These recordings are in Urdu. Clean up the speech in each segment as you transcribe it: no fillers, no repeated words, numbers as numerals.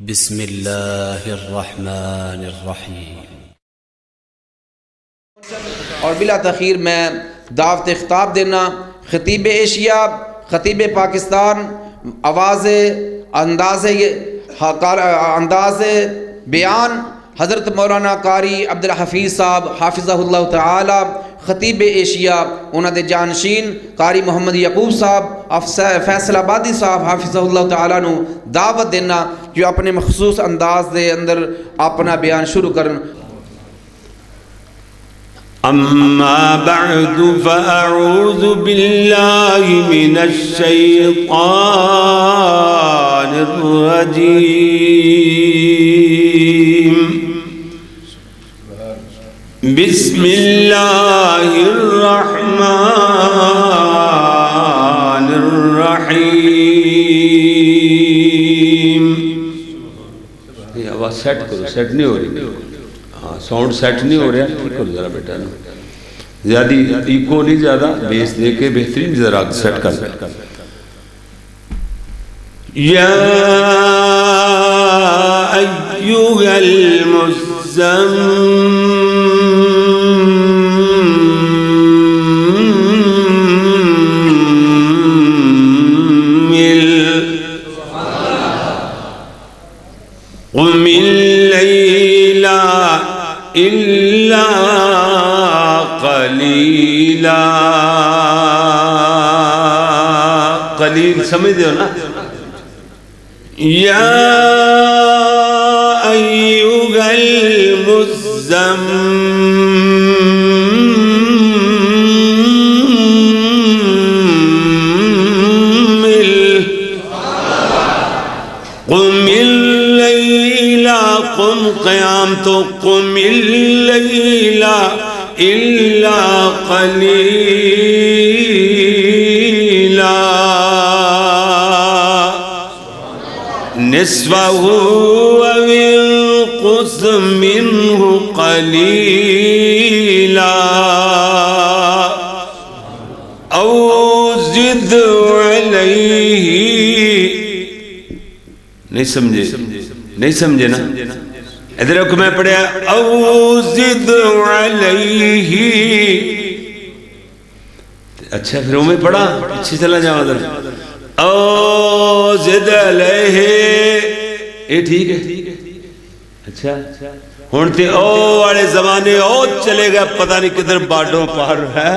بسم اللہ الرحمن الرحیم۔ اور بلا تاخیر میں دعوت خطاب دینا خطیب ایشیا، خطیب پاکستان، انداز بیان حضرت مولانا قاری عبدالحفیظ صاحب حافظہ اللہ تعالی، خطیب ایشیا، انہوں دے جانشین قاری محمد یعقوب صاحب فیصل آبادی صاحب حافظہ اللہ تعالی نو دعوت دینا کہ اپنے مخصوص انداز دے اندر اپنا بیان شروع کرن۔ اما بعد فاعوذ باللہ من الشیطان الرجیم، بسم اللہ الرحمن الرحیم۔ یہ آواز سیٹ کرو، سیٹ نہیں ہو رہی، ہاں ساؤنڈ سیٹ نہیں ہو رہا، ٹھیک کرو ذرا بیٹا، زیادہ ایکو نہیں، زیادہ بیس دے کے بہترین ذرا سیٹ کر۔ یا ایھا المزمل قم اللیل الا قلیلا، قلیل سمجھ دے نا؟ یا ایھا المزمل قم اللیل، قم قیام تو قم اللیل الا قلیلا، نصفہ او انقص منہ قلیلا او زد علیہ۔ نہیں سمجھے؟ نہیں سمجھے نا؟ ادھر کو میں پڑھیا او زد علیہ، اچھا پھر میں پڑھا اچھی چلا جاؤں ادھر، او زد علیہ، یہ ٹھیک ہے؟ اچھا ہونتے او والے زمانے او چلے گا پتہ نہیں کدھر باڈوں پار ہے،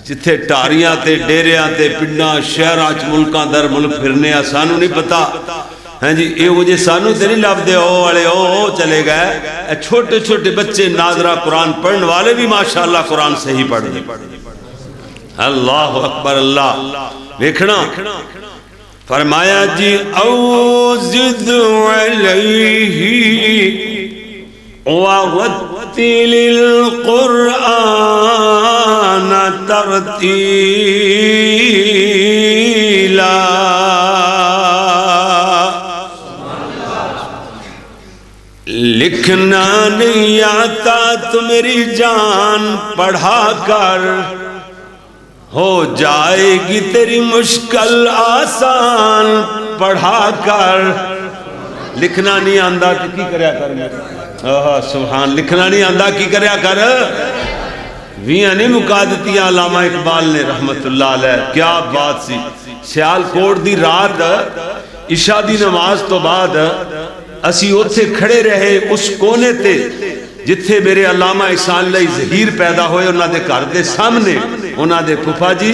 جتھے ٹاریاں تے ڈیریاں تے پنڈاں شہراں چ ملکاں در ملک پھرنے سانو نہیں پتا، ہاں جی اے وجہ سانو تے نہیں لب دے او والے او چلے گئے۔ چھوٹے چھوٹے بچے ناظرہ قرآن پڑھن والے بھی ماشاءاللہ قرآن صحیح پڑھ دیں۔ اللہ اکبر، اللہ دیکھنا فرمایا جی او زد علیہ وَرَتِّلِ الْقُرْآنَ تَرْتِيلًا، لکھنا نہیں آتا تو میری جان پڑھا کر، ہو جائے گی تیری مشکل آسان پڑھا کر۔ لکھنا نہیں آندہ تو کی کریا کر؟ سبحان، لکھنا نہیں آندہ کی کریا کر؟ ویاں نہیں مقادتیاں علامہ اقبال نے رحمت اللہ علیہ، کیا بات سی۔ سیال کوٹ دی رات عشاء دی نماز تو بعد اسی اتھے کھڑے رہے اس کونے تے جتھے میرے علامہ احسان اللہ ظہیر پیدا ہوئے، انہاں دے گھر دے سامنے انہاں دے پھپھا جی،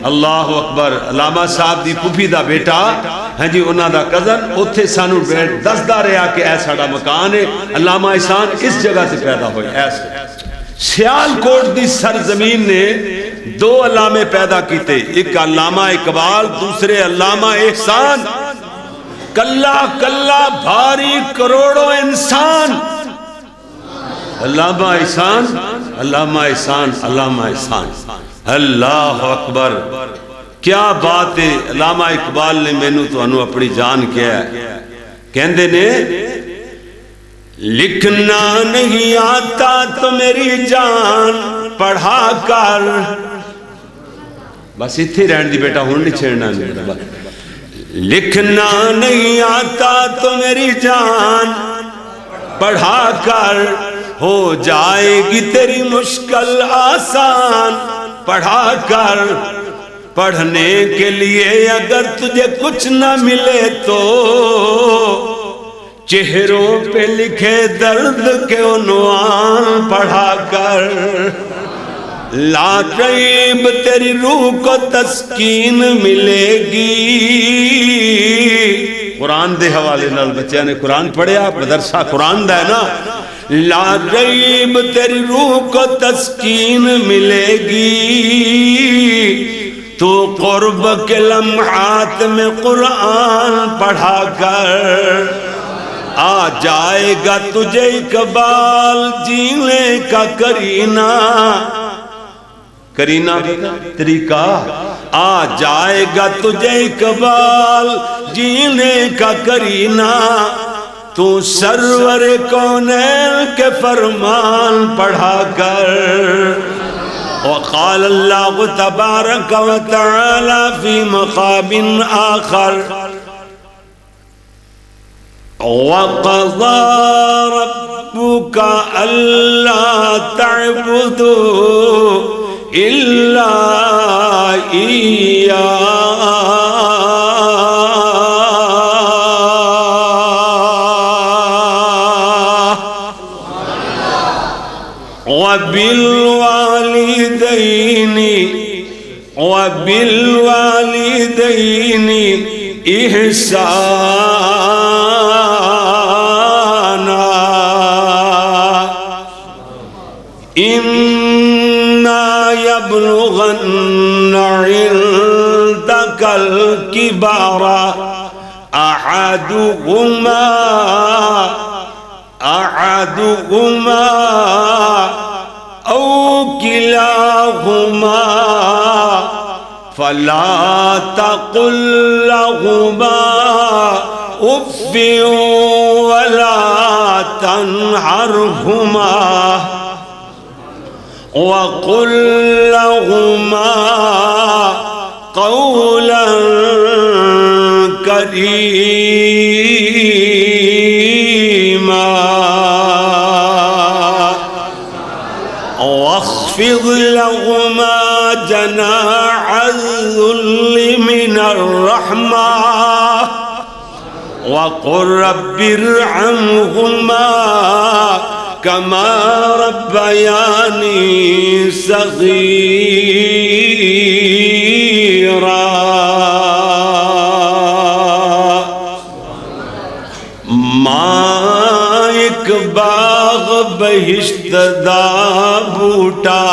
اللہ اکبر، علامہ صاحب دی پھپھی دا بیٹا ہاں جی انہاں دا کزن، اتھے سانو بیٹھ دسدا رہا کہ اے ساڑا مکان ہے، علامہ احسان اس جگہ سے پیدا ہوئے۔ ایسے سیال کوٹ دی سرزمین نے دو علامے پیدا کیتے، ایک علامہ اقبال، دوسرے علامہ احسان۔ کلا کلا بھاری کروڑوں انسان، علامہ احسان، علامہ احسان، علامہ احسان، اللہ اکبر، کیا بات ہے۔ علامہ اقبال نے میں تو انہوں اپنی جان کیا ہے، کہندے نے لکھنا نہیں آتا تو میری جان پڑھا کر، بس اتھے رہن دی بیٹا ہون نہیں چھڑنا، لکھنا نہیں آتا تو میری جان پڑھا کر ہو جائے گی تیری مشکل آسان پڑھا کر پڑھنے کے لیے اگر تجھے کچھ نہ ملے تو چہروں پہ لکھے درد کے عنوان پڑھا کر لا ریب تیری روح کو تسکین ملے گی قرآن دے حوالے نال بچے نے قرآن پڑھیا مدرسہ قرآن دا ہے نا لا ریب تیری روح کو تسکین ملے گی تو قرب کے لمحات میں قرآن پڑھا کر آ جائے گا تجھے اقبال جینے کا کرینہ کرینہ طریقہ آ جائے گا تجھے اقبال جینے کا کرینہ تو سرور کونین کے فرمان پڑھا کر وقال اللہ تبارک و تعالی فی مقام آخر وَقَضَى رَبُّكَ أَلَّا تَعْبُدُوا إِلَّا إِيَّاهُ وَبِالْوَالِدَيْنِ إِحْسَانًا إِمَّا يَبْلُغَنَّ عِندَكَ الْكِبَرَ أَحَدُهُمَا أَوْ كِلَاهُمَا فَلَا تَقُل لَّهُمَا أُفٍّ وَلَا تَنْهَرْهُمَا وَقُل لَّهُمَا قَوْلًا كَرِيمًا واخفض لهما جناح الذل من الرحمة وقل رب ارحمهما كما ربياني صغيرا ماں ایک باغ بہشت دا بوٹا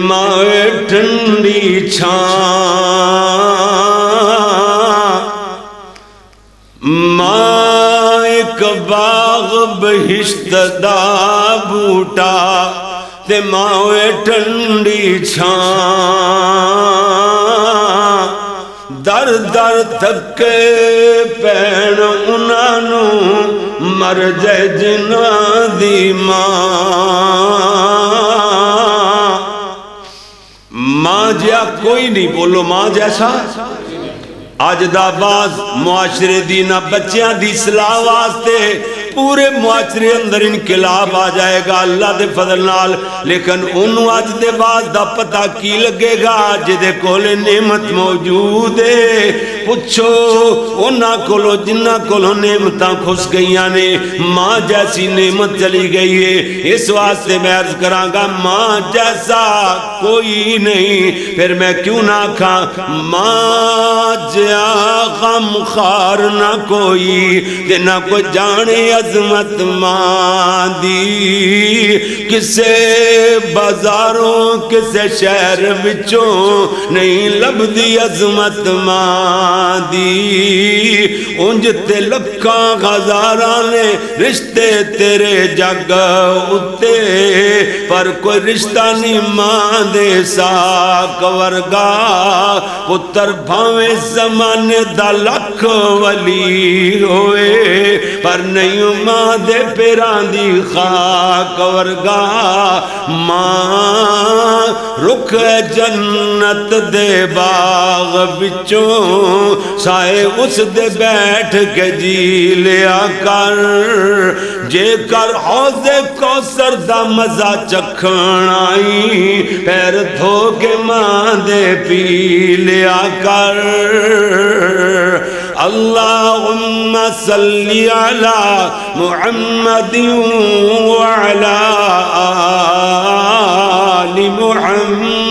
ماں ٹھنڈی چھاں ماں ایک باغ بہشت دا بوٹا ماں ٹھنڈی چھاں در در تھکے پین انہوں مر جائے جنہ دی ماں جیا کوئی نہیں بولو ماں جیسا آج دا باز معاشرے دی نہ بچیاں دی اصلاح واسطے پورے معاشرے اندر انقلاب آ جائے گا اللہ دے فضل نال لیکن انہوں آج دے باز دا پتہ کی لگے گا جدے کولے نعمت موجود ہے پچھو انہاں کولو جنہ کولو نعمتاں کھس گئیاں نے ماں جیسی نعمت چلی گئی ہے اس واسطے میں عرض کراں گا ماں جیسا کوئی نہیں پھر میں کیوں نہ کھاں ماں جیا غم خار نہ کوئی تے نہ کوئی جانے عظمت ماں دی کسے بازاروں کسے شہر بچوں نہیں لبدی عظمت ماں دی انج تے لکھاں ہزاراں نے رشتے تیرے جگ اتے پر کوئی رشتہ نہیں ماں دے ساک ورگا پتر بھاویں زمانے دا لکھ ولی ہوئے پر نہیں ماں دے پیران دی خاک ورگا ماں رخ جنت دے باغ بچوں سائے اس دے بیٹھ کے جی لیا کر جے کر حوض کوثر دا مزہ چکھن آئی پیر دھو کے ماں دے پی لیا کر اللہم صلی علی محمد وعلی آل محمد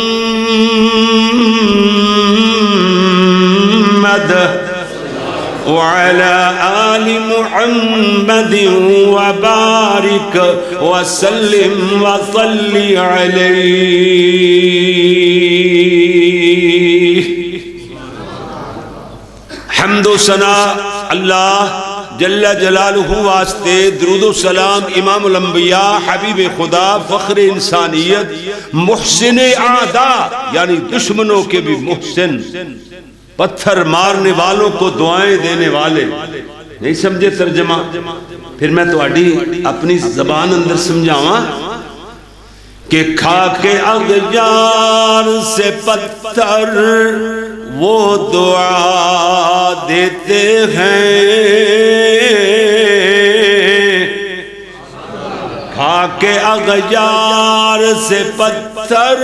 وعلى آل محمد وبارك وسلم وصل عليه حمد و ثنا اللہ جل جلالہ واسطے، درود و سلام امام الانبیاء حبیب خدا فخر انسانیت محسن اعداء یعنی دشمنوں کے بھی محسن، پتھر مارنے والوں کو دعائیں دینے والے. نہیں سمجھے ترجمہ؟ پھر میں تو اپنی زبان اندر سمجھاواں کہ کھا کے اغیار سے پتھر وہ دعا دیتے ہیں، کھا کے اغیار سے پتھر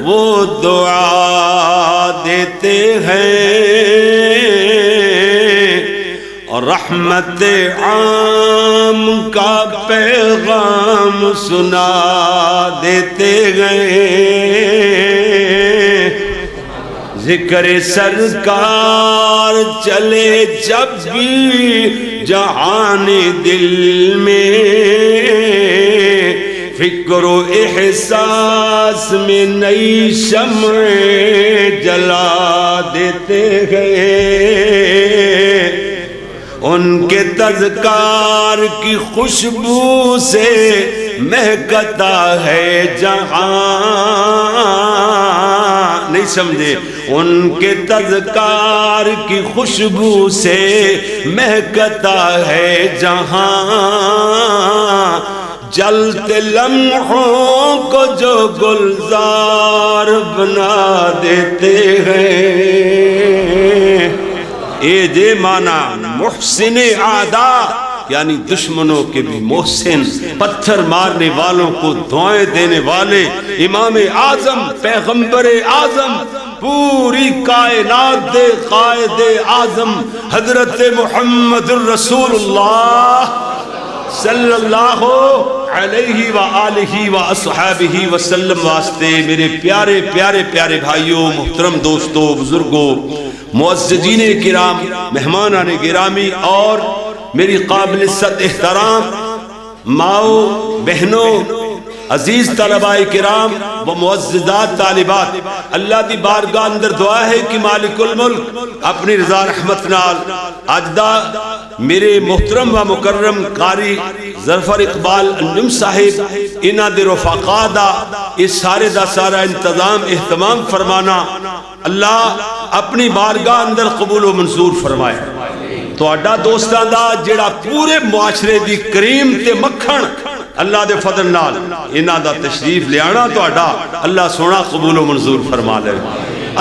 وہ دعا دیتے ہیں اور رحمت عام کا پیغام سنا دیتے ہیں. ذکر سرکار چلے جب بھی جہان دل میں، فکر و احساس میں نئی شمع جلا دیتے ہیں. ان کے تذکار کی خوشبو سے مہکتا ہے جہاں. نہیں سمجھے؟ ان کے تذکار کی خوشبو سے مہکتا ہے جہاں، جلتے لمحوں کو جو گلزار بنا دیتے ہیں. اے جے مانا محسن اعداء یعنی دشمنوں کے بھی محسن، پتھر مارنے والوں کو دعائیں دینے والے، امام اعظم پیغمبر اعظم پوری کائنات دے قائد اعظم حضرت محمد الرسول اللہ صلی اللہ علیہ وآلہ وآصحابہ وسلم واسطے میرے پیارے پیارے پیارے بھائیوں، محترم دوستوں، بزرگوں، معززین کرام، مہمانان گرامی اور میری قابل عزت احترام ماؤ، بہنوں، عزیز طلباء کرام و معززات طالبات، اللہ دی بارگاہ اندر دعا ہے کہ مالک الملک اپنی رضا رحمت نال اجدا میرے محترم و مکرم قاری ظفر اقبال انجم صاحب انہاں دے رفقا دا اس سارے دا سارا انتظام اہتمام فرمانا اللہ اپنی بارگاہ اندر قبول و منظور فرمائے. تو اڈا دوستان دا جڑا پورے معاشرے دی کریم تے مکھن اللہ دے فضل نال انہاں دا تشریف لے آنا تو اڈا اللہ سونا قبول و منظور فرما لے.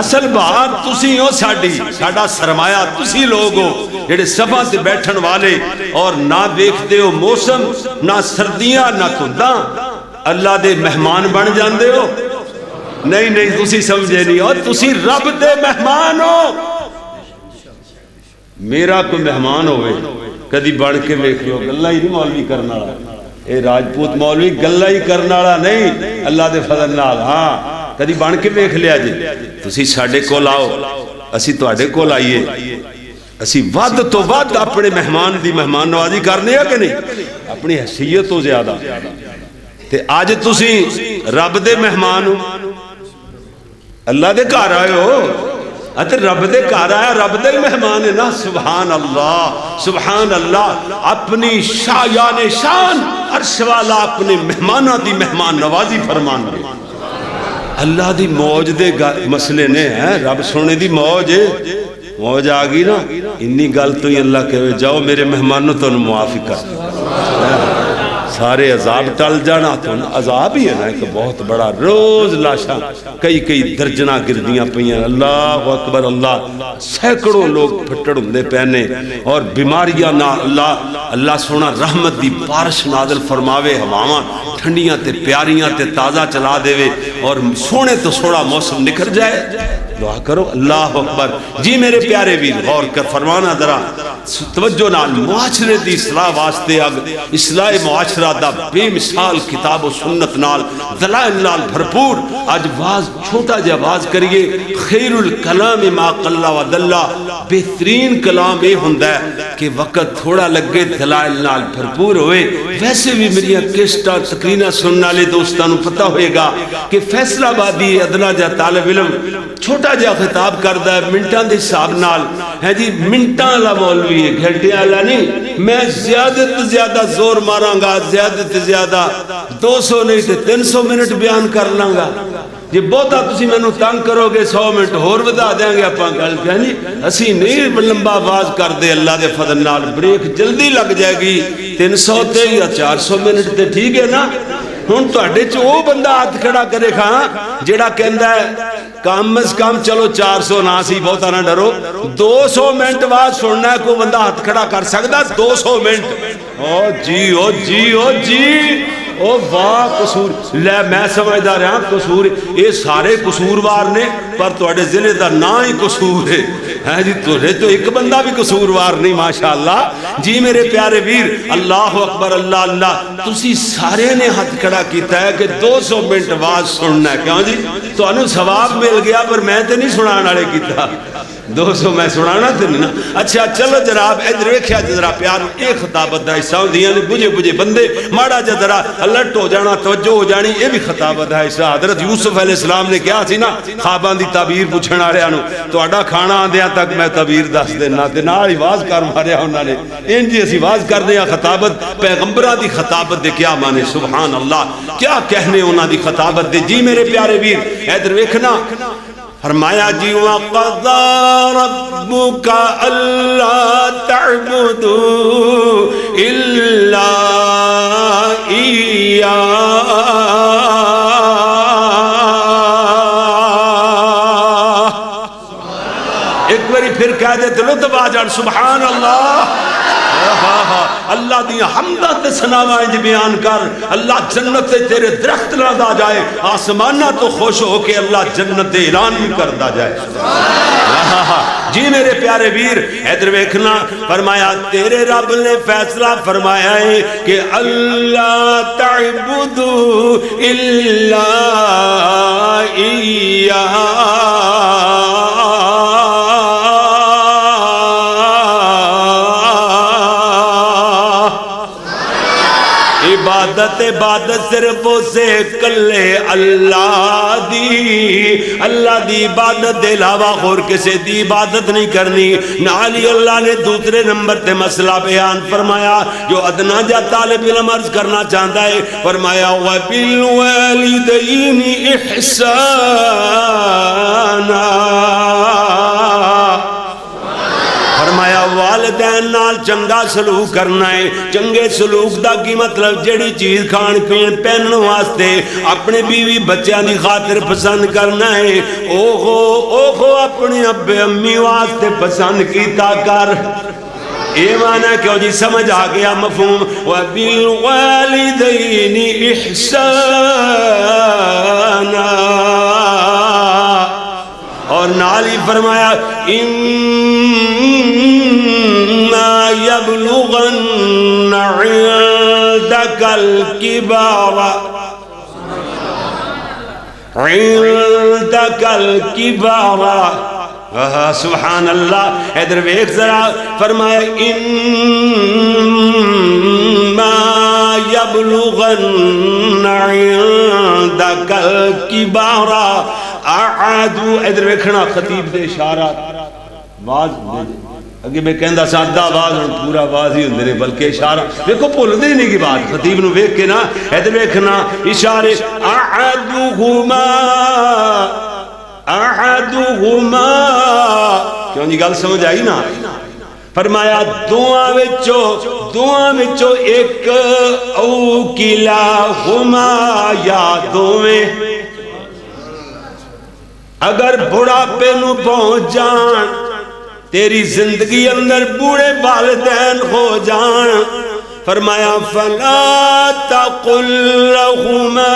اصل بات تسی ہو ساڈا سرمایہ تسی لوگ ہو جڑے صفا تے بیٹھن والے اور نہ دیکھتے ہو موسم، نہ سردیاں نہ دھنداں، اللہ دے مہمان بن جاندے ہو. نہیں تسی سمجھے نہیں، اور تسی رب دے مہمان ہو. میرا کوئی مہمان ہوئے کدی بڑھ کے ویکھ لو، گلہ ہی نہیں مولوی کرنا رہا، اے راجپوت مولوی گلہ ہی کرنا رہا نہیں، اللہ دے فضل نال ہاں کدی بن کے ویکھ لیا جی. تسی ساڈے کول آؤ، اسی تواڈے کول آئیے، اسی ود تو ود اپنے مہمان دی مہمان نوازی کرنے ہیں کہ نہیں، اپنی حیثیت تو زیادہ. تے آج تسی رب دے مہمان ہو، اللہ دے گھر آئے ہو، اتے رب دے گھر آیا، رب دے مہمان ہے نا. سبحان اللہ سبحان اللہ. اپنی شایان شان عرش والا اپنے مہمانہ دی مہمان نوازی فرمان دے. اللہ دی موج دے مسئلے نے ہیں، رب سونے دی موج ہے، موج آ گئی نا انی گل تو ہی اللہ کہے جاؤ میرے مہمانوں تو معافی کر سارے عذاب ٹل جانا تو عذاب ہی ہے نا ایک بہت بڑا روز لاشاں کئی درجنہ گردیاں پئیاں اللہ اکبر اللہ سینکڑوں لوگ پھٹڑ ہوندے پہنے اور بیماریاں نہ اللہ سونا رحمت دی بارش نازل فرماوے ہواواں ٹھنڈیاں تے پیاریاں تے تازہ چلا دے اور سونے تو سوڑا موسم نکھر جائے دعا کرو اللہ اکبر جی میرے پیارے ویر غور کر فرمانا ذرا توجہ نال معاشرے دی اصلاح واسطے اصلاح معاشرہ دا بے مثال کتاب و سنت نال دلائل نال بھرپور آج واز چھوٹا جا واز کریے خیر الکلام ما قل و دلہ بہترین کلام یہ ہوندہ ہے کہ وقت تھوڑا لگے دلائل نال بھرپور ہوئے ویسے بھی میری کشتہ تقرینہ سننا لے دوستانوں پتہ ہوئے گا کہ فیصلہ آبادی ادنا جا طالب علم چھوٹا جا خطاب کردہ ہے منٹاں دے حساب نال ہے جی منٹاں اللہ مولوی ہے گھنٹے اللہ نہیں میں زیادہ زور ماراں گا زیادہ 200 نہیں تے 300 منٹ بیان کر لانگا جی بہتا تسی میں نو تنگ کرو گے 100 منٹ اور بدا دیں گے اپاں گل کہنی اسی نہیں لمبا آواز کر دے اللہ دے فضل نال بریک جلدی لگ جائے گی 300 تے یا 400 منٹ تے ٹھیک ہے نا ہن تواڈے چ او بندہ ہاتھ کھڑا کرے کھاں جیڑا کہندا ہے کم از کم چلو 400 نہ سی بہت نہ ڈرو 200 منٹ بعد سننا ہے کوئی بندہ ہاتھ کھڑا کر سکتا 200 منٹ او جی او واہ قصور لے میں سمجھدا رہا قصور یہ سارے قصوروار نے پر تواڈے ضلع دا نا ہی قصور ہے جی تو ایک بندہ بھی قصوروار نہیں ماشاءاللہ جی میرے پیارے ویر اللہ اکبر اللہ اللہ تسی سارے نے ہاتھ کھڑا کیتا ہے کہ 200 منٹ بعد سننا ہے کیوں جی تو انہوں ثواب مل گیا پر میں تے نہیں سنانا والے کیتا 200 میں سنانا تے نہیں نا اچھا چلو جناب ادھر ویکھیا ذرا پیار ایک خطابت دا حصہ ہوندیاں نے بجے بندے ماڑا جا ذرا الرٹ ہو جانا توجہ ہو جانی یہ بھی خطابت دا حصہ حضرت یوسف علیہ السلام نے کیا سی نا خواباں دی تعبیر پوچھن والےاں نو تہاڈا کھانا آندیاں تک میں تعبیر دس دینا تے نال ہی واز کر ماریا انہاں نے انج اسی واز کردے ہاں خطابت پیغمبراں دی خطابت دے کیا معنی سبحان اللہ کیا کہنے انہاں دی خطابت دے جی میرے پیارے ویر ادھر ویکھنا فرمایا جی وَقَضَى رَبُّكَ أَلَّا تَعْبُدُوا إِلَّا إِيَّاهُ ایک باری پھر کہہ دیتے لطف آ جان سبحان اللہ اللہ دیا حمدہ تے سناوہ انج بیان کر اللہ جنت تیرے درخت نہ دا جائے آسمانہ تو خوش ہو کے اللہ جنت اعلان بھی کر دا جائے جی میرے پیارے ویر ادھر ویکھنا فرمایا تیرے رب نے فیصلہ فرمایا ہے کہ اللہ تعبدو الا ایاہ عبادت صرف اسے کلے اللہ دی عبادت دے علاوہ اور کسی دی عبادت نہیں کرنی نالی اللہ نے دوسرے نمبر تے مسئلہ بیان فرمایا جو ادنا جا طالب علم عرض کرنا چاہتا ہے فرمایا وَبِالْوَالِدَيْنِ إِحْسَانًا فرمایا والدین نال چنگا سلوک کرنا ہے چنگے سلوک دا کی مطلب جڑی چیز کھان پین پہنن واسطے اپنے بیوی بچیاں دی خاطر پسند کرنا ہے اوہو اپنے ابے امی واسطے پسند کیتا کر اے معنی کیوں جی سمجھ آ گیا مفہوم وَبِالْوَالِدَيْنِ إِحْسَانًا اور نالی فرمایا اِمَّا يَبْلُغَنَّ عِنْدَكَ الْكِبَارَ سبحان اللہ ادھر ویک ذرا فرمایا اِمَّا يَبْلُغَنَّ عِنْدَكَ الْكِبَارَ اعادو ادھر ویکھنا خطیب دے اشارات واز اگے میں کہندا سادہ واز اور پورا واز ہی ہوندے نے بلکہ اشارہ دیکھو بھول دے نہیں کی بات خطیب نو ویکھ کے نا ادھر ویکھنا اشارے احدہما کیوں جی گل سمجھ آئی نا؟ فرمایا دعاں وچوں ایک او کلاہما یا دوویں اگر بڑھاپے نو پہنچ جان تیری زندگی اندر بوڑھے والدین ہو جان فرمایا فلا تقل لہما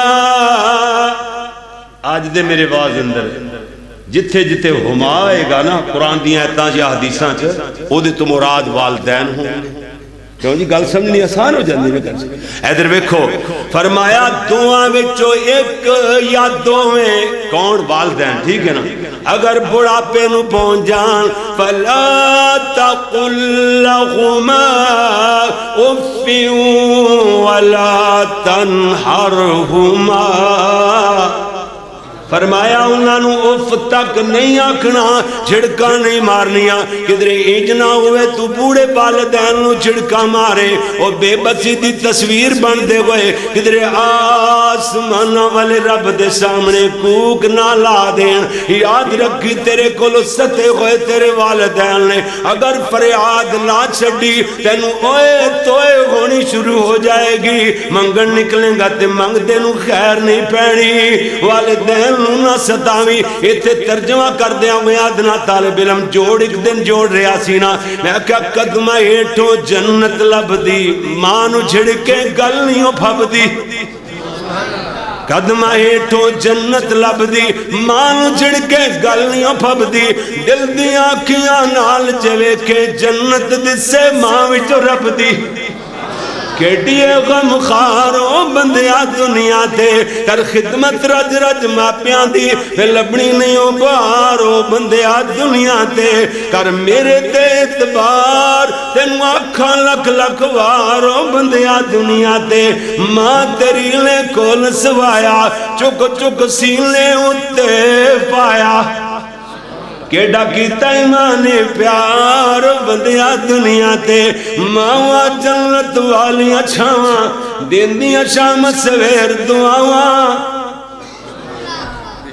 آج دے میرے واز اندر جتھے جتھے ہما آئے گا نا قرآن دیاں ایتاں یا حدیثاں او دے تو مراد والدین ہوں کیوں جی گل سمجھنی آسان ہو جاندی ہے گل ادھر ویکھو فرمایا دعاں وچوں ایک یا دوویں کون والدین ٹھیک ہے نا اگر بڑھاپے نو پہنچ جان فلا تقل لہما اف ولا تنہرہما فرمایا انہاں نو اف تک نہیں آکھنا جھڑکا نہیں مارنیا کدھرے انج نہ ہوئے تو بوڑھے والدین نو جھڑکا مارے او بے بسی دی تصویر بن دے ہوئے کدھرے آسمان والے رب دے سامنے کوک نہ لا دین یاد رکھی تیرے کولو ستے ہوئے تیرے والدین نے اگر فریاد نہ چھڑی تینو اوئے توئے ہونی شروع ہو جائے گی منگن نکلیں گا تے منگ دے نو خیر نہیں پہنی والدین نہ ستاوی ایتھے ترجمہ کر دیا میں آدھنا طالب علم جوڑ ایک دن جوڑ رہا سینا میں کہا قدمہ ایٹھو جنت لب دی مانو جھڑکے گل نہیں پھب دی قدمہ ایٹھو جنت لب دی مانو جھڑکے گل نہیں پھب دی دل دی آنکھیاں نال جوے کے جنت دسے ماں وچو رب دی کیڑیے غم خارو بندیا دنیا تے کر خدمت رج رج ماپیاں دی پھر لبنی نہیں ہو بارو بندیا دنیا تے کر میرے تے اعتبار تینو آکھاں لکھ لکھ وارو بندیا دنیا تے ماں تیری لے کول سوایا چک چک سینے اتے پایا کیڑا کیتا ایمان پیار بندیا دنیا تے ماں جنت والیاں چھاواں دیندیاں شام سویر دعاواں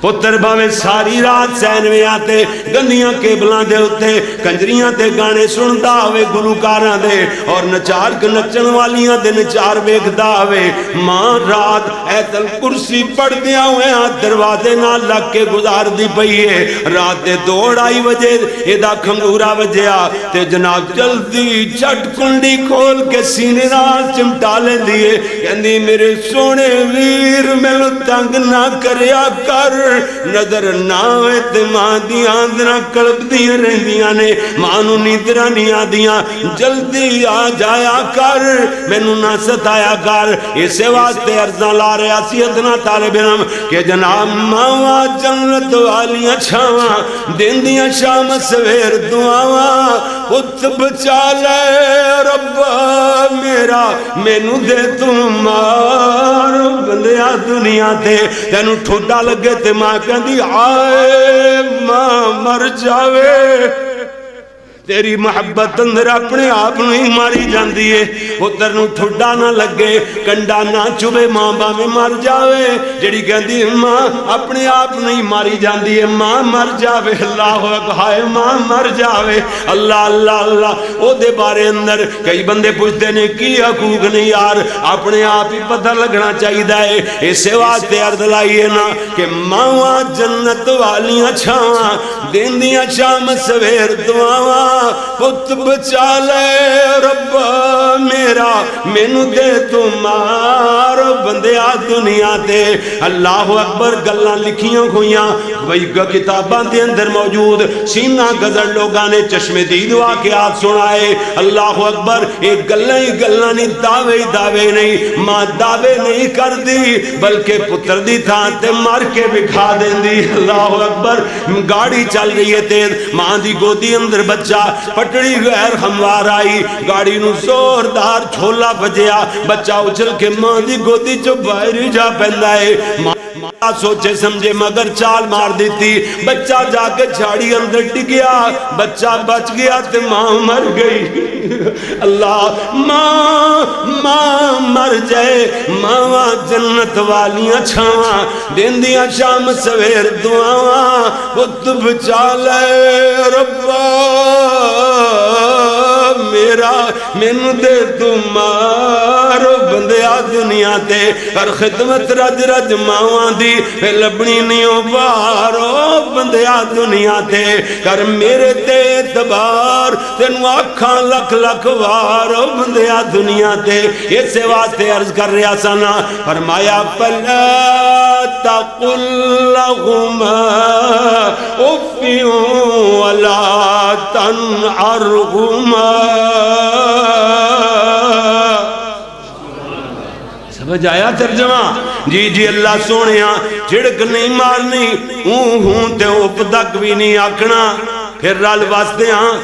پتر باویں ساری رات سین میں آتے گندیاں کیبلاں دے ہوتے کنجریاں تے گانے سنتا ہوئے گلوکاراں دے اور نچار کے نچن والیاں دے نچار بیکھدا ہوئے ماں رات ایت الکرسی پڑھ دیا ہوئے دروازے نہ لگ کے گزار دی پئیے رات دے 2:30 بجے ایدہ کھنگورا بجیا تے جناب جلدی چھٹ کنڈی کھول کے سینے نال چمٹا لے دیئے کہندی میرے سونے ویر ملو تنگ نہ کریا کر نظر ناوے تے ماں دیاں اندرہ کلب دیاں رہندیاں نے مانو نیدرہ نیاں دیاں جلدی آ جایا کر مینو نہ ستایا کر اسے واسطے عرضاں لا رہا سی ادنا طالب علم کہ جناب ماں جنت والیاں چھاواں دن دیاں شام سویر دعاواں خود بچا لے رب میرا مینو دے تم مار بندیا دنیا تے تینو ٹھوٹا لگے تے ماں کہندی آئے ماں مر جاوے تیری محبت اندر اپنے آپ نہیں ماری جاندی ہے ادھر نو ٹھڈا نہ لگے کنڈا نہ چوبے ماں باویں مر جاوے جڑی کہندی ماں اپنے آپ نہیں ماری جاندی ہے ماں مر جاوے اللہ اکبر ماں مر جاوے اللہ اللہ اللہ او دے بارے اندر کئی بندے پوچھتے نے کی حقوق نہیں یار اپنے آپ ہی پتہ لگنا چاہیے ہے اسے واسطے عرض لائیے نا کہ ماں جنت والیاں چھاواں دن دیاں شام سویر دعاواں پت بچا لے رب میرا مینو دے تمہار بندیا دنیا تے اللہ اکبر گلاں لکھیاں ہویاں وہی کتاباں دے اندر موجود سینہ گزر لوگاں نے چشمے دید واقعات سنائے اللہ اکبر ایک گلاں نہیں دعوے نہیں ماں دعوے نہیں کر دی بلکہ پتر دی تھا تے مار کے بکھا دین دی اللہ اکبر گاڑی چل رہی ہے تیز ماں دی گودی اندر بچہ پٹڑی غیر ہموار آئی گاڑی نو زوردار چھولا بجیا بچہ اچھل کے ماں دی گودی جو باہر جا پہندا ہے ماں سوچے سمجھے مگر چال مار دیتی، بچہ جا کے جھاڑی اندر ٹک گیا، بچہ بچ گیا تے ماں مر گئی۔ اللہ ماں مر جائے، ماں جنت والیاں چھاواں دیندیاں شام سویر دعاواں، پت بچا لے ربا میرا مینوں دے تو مارو بندیا دنیا تے ہر خدمت رج رج ماواں دی لبنی نیو بارو بندیا دنیا تے کر میرے تے اعتبار تینوں آکھاں لکھ لکھ وارو بندیا دنیا تے اسے واسطے عرض کر رہا سنا فرمایا فلا تقل لهما اف ولا تنهرهما۔ سمجھ آیا ترجمہ؟ جی جی اللہ سونیا جھڑک نہیں مارنی، ہوں تے اف تک بھی نہیں آکھنا، پھر رل واسطے ہاں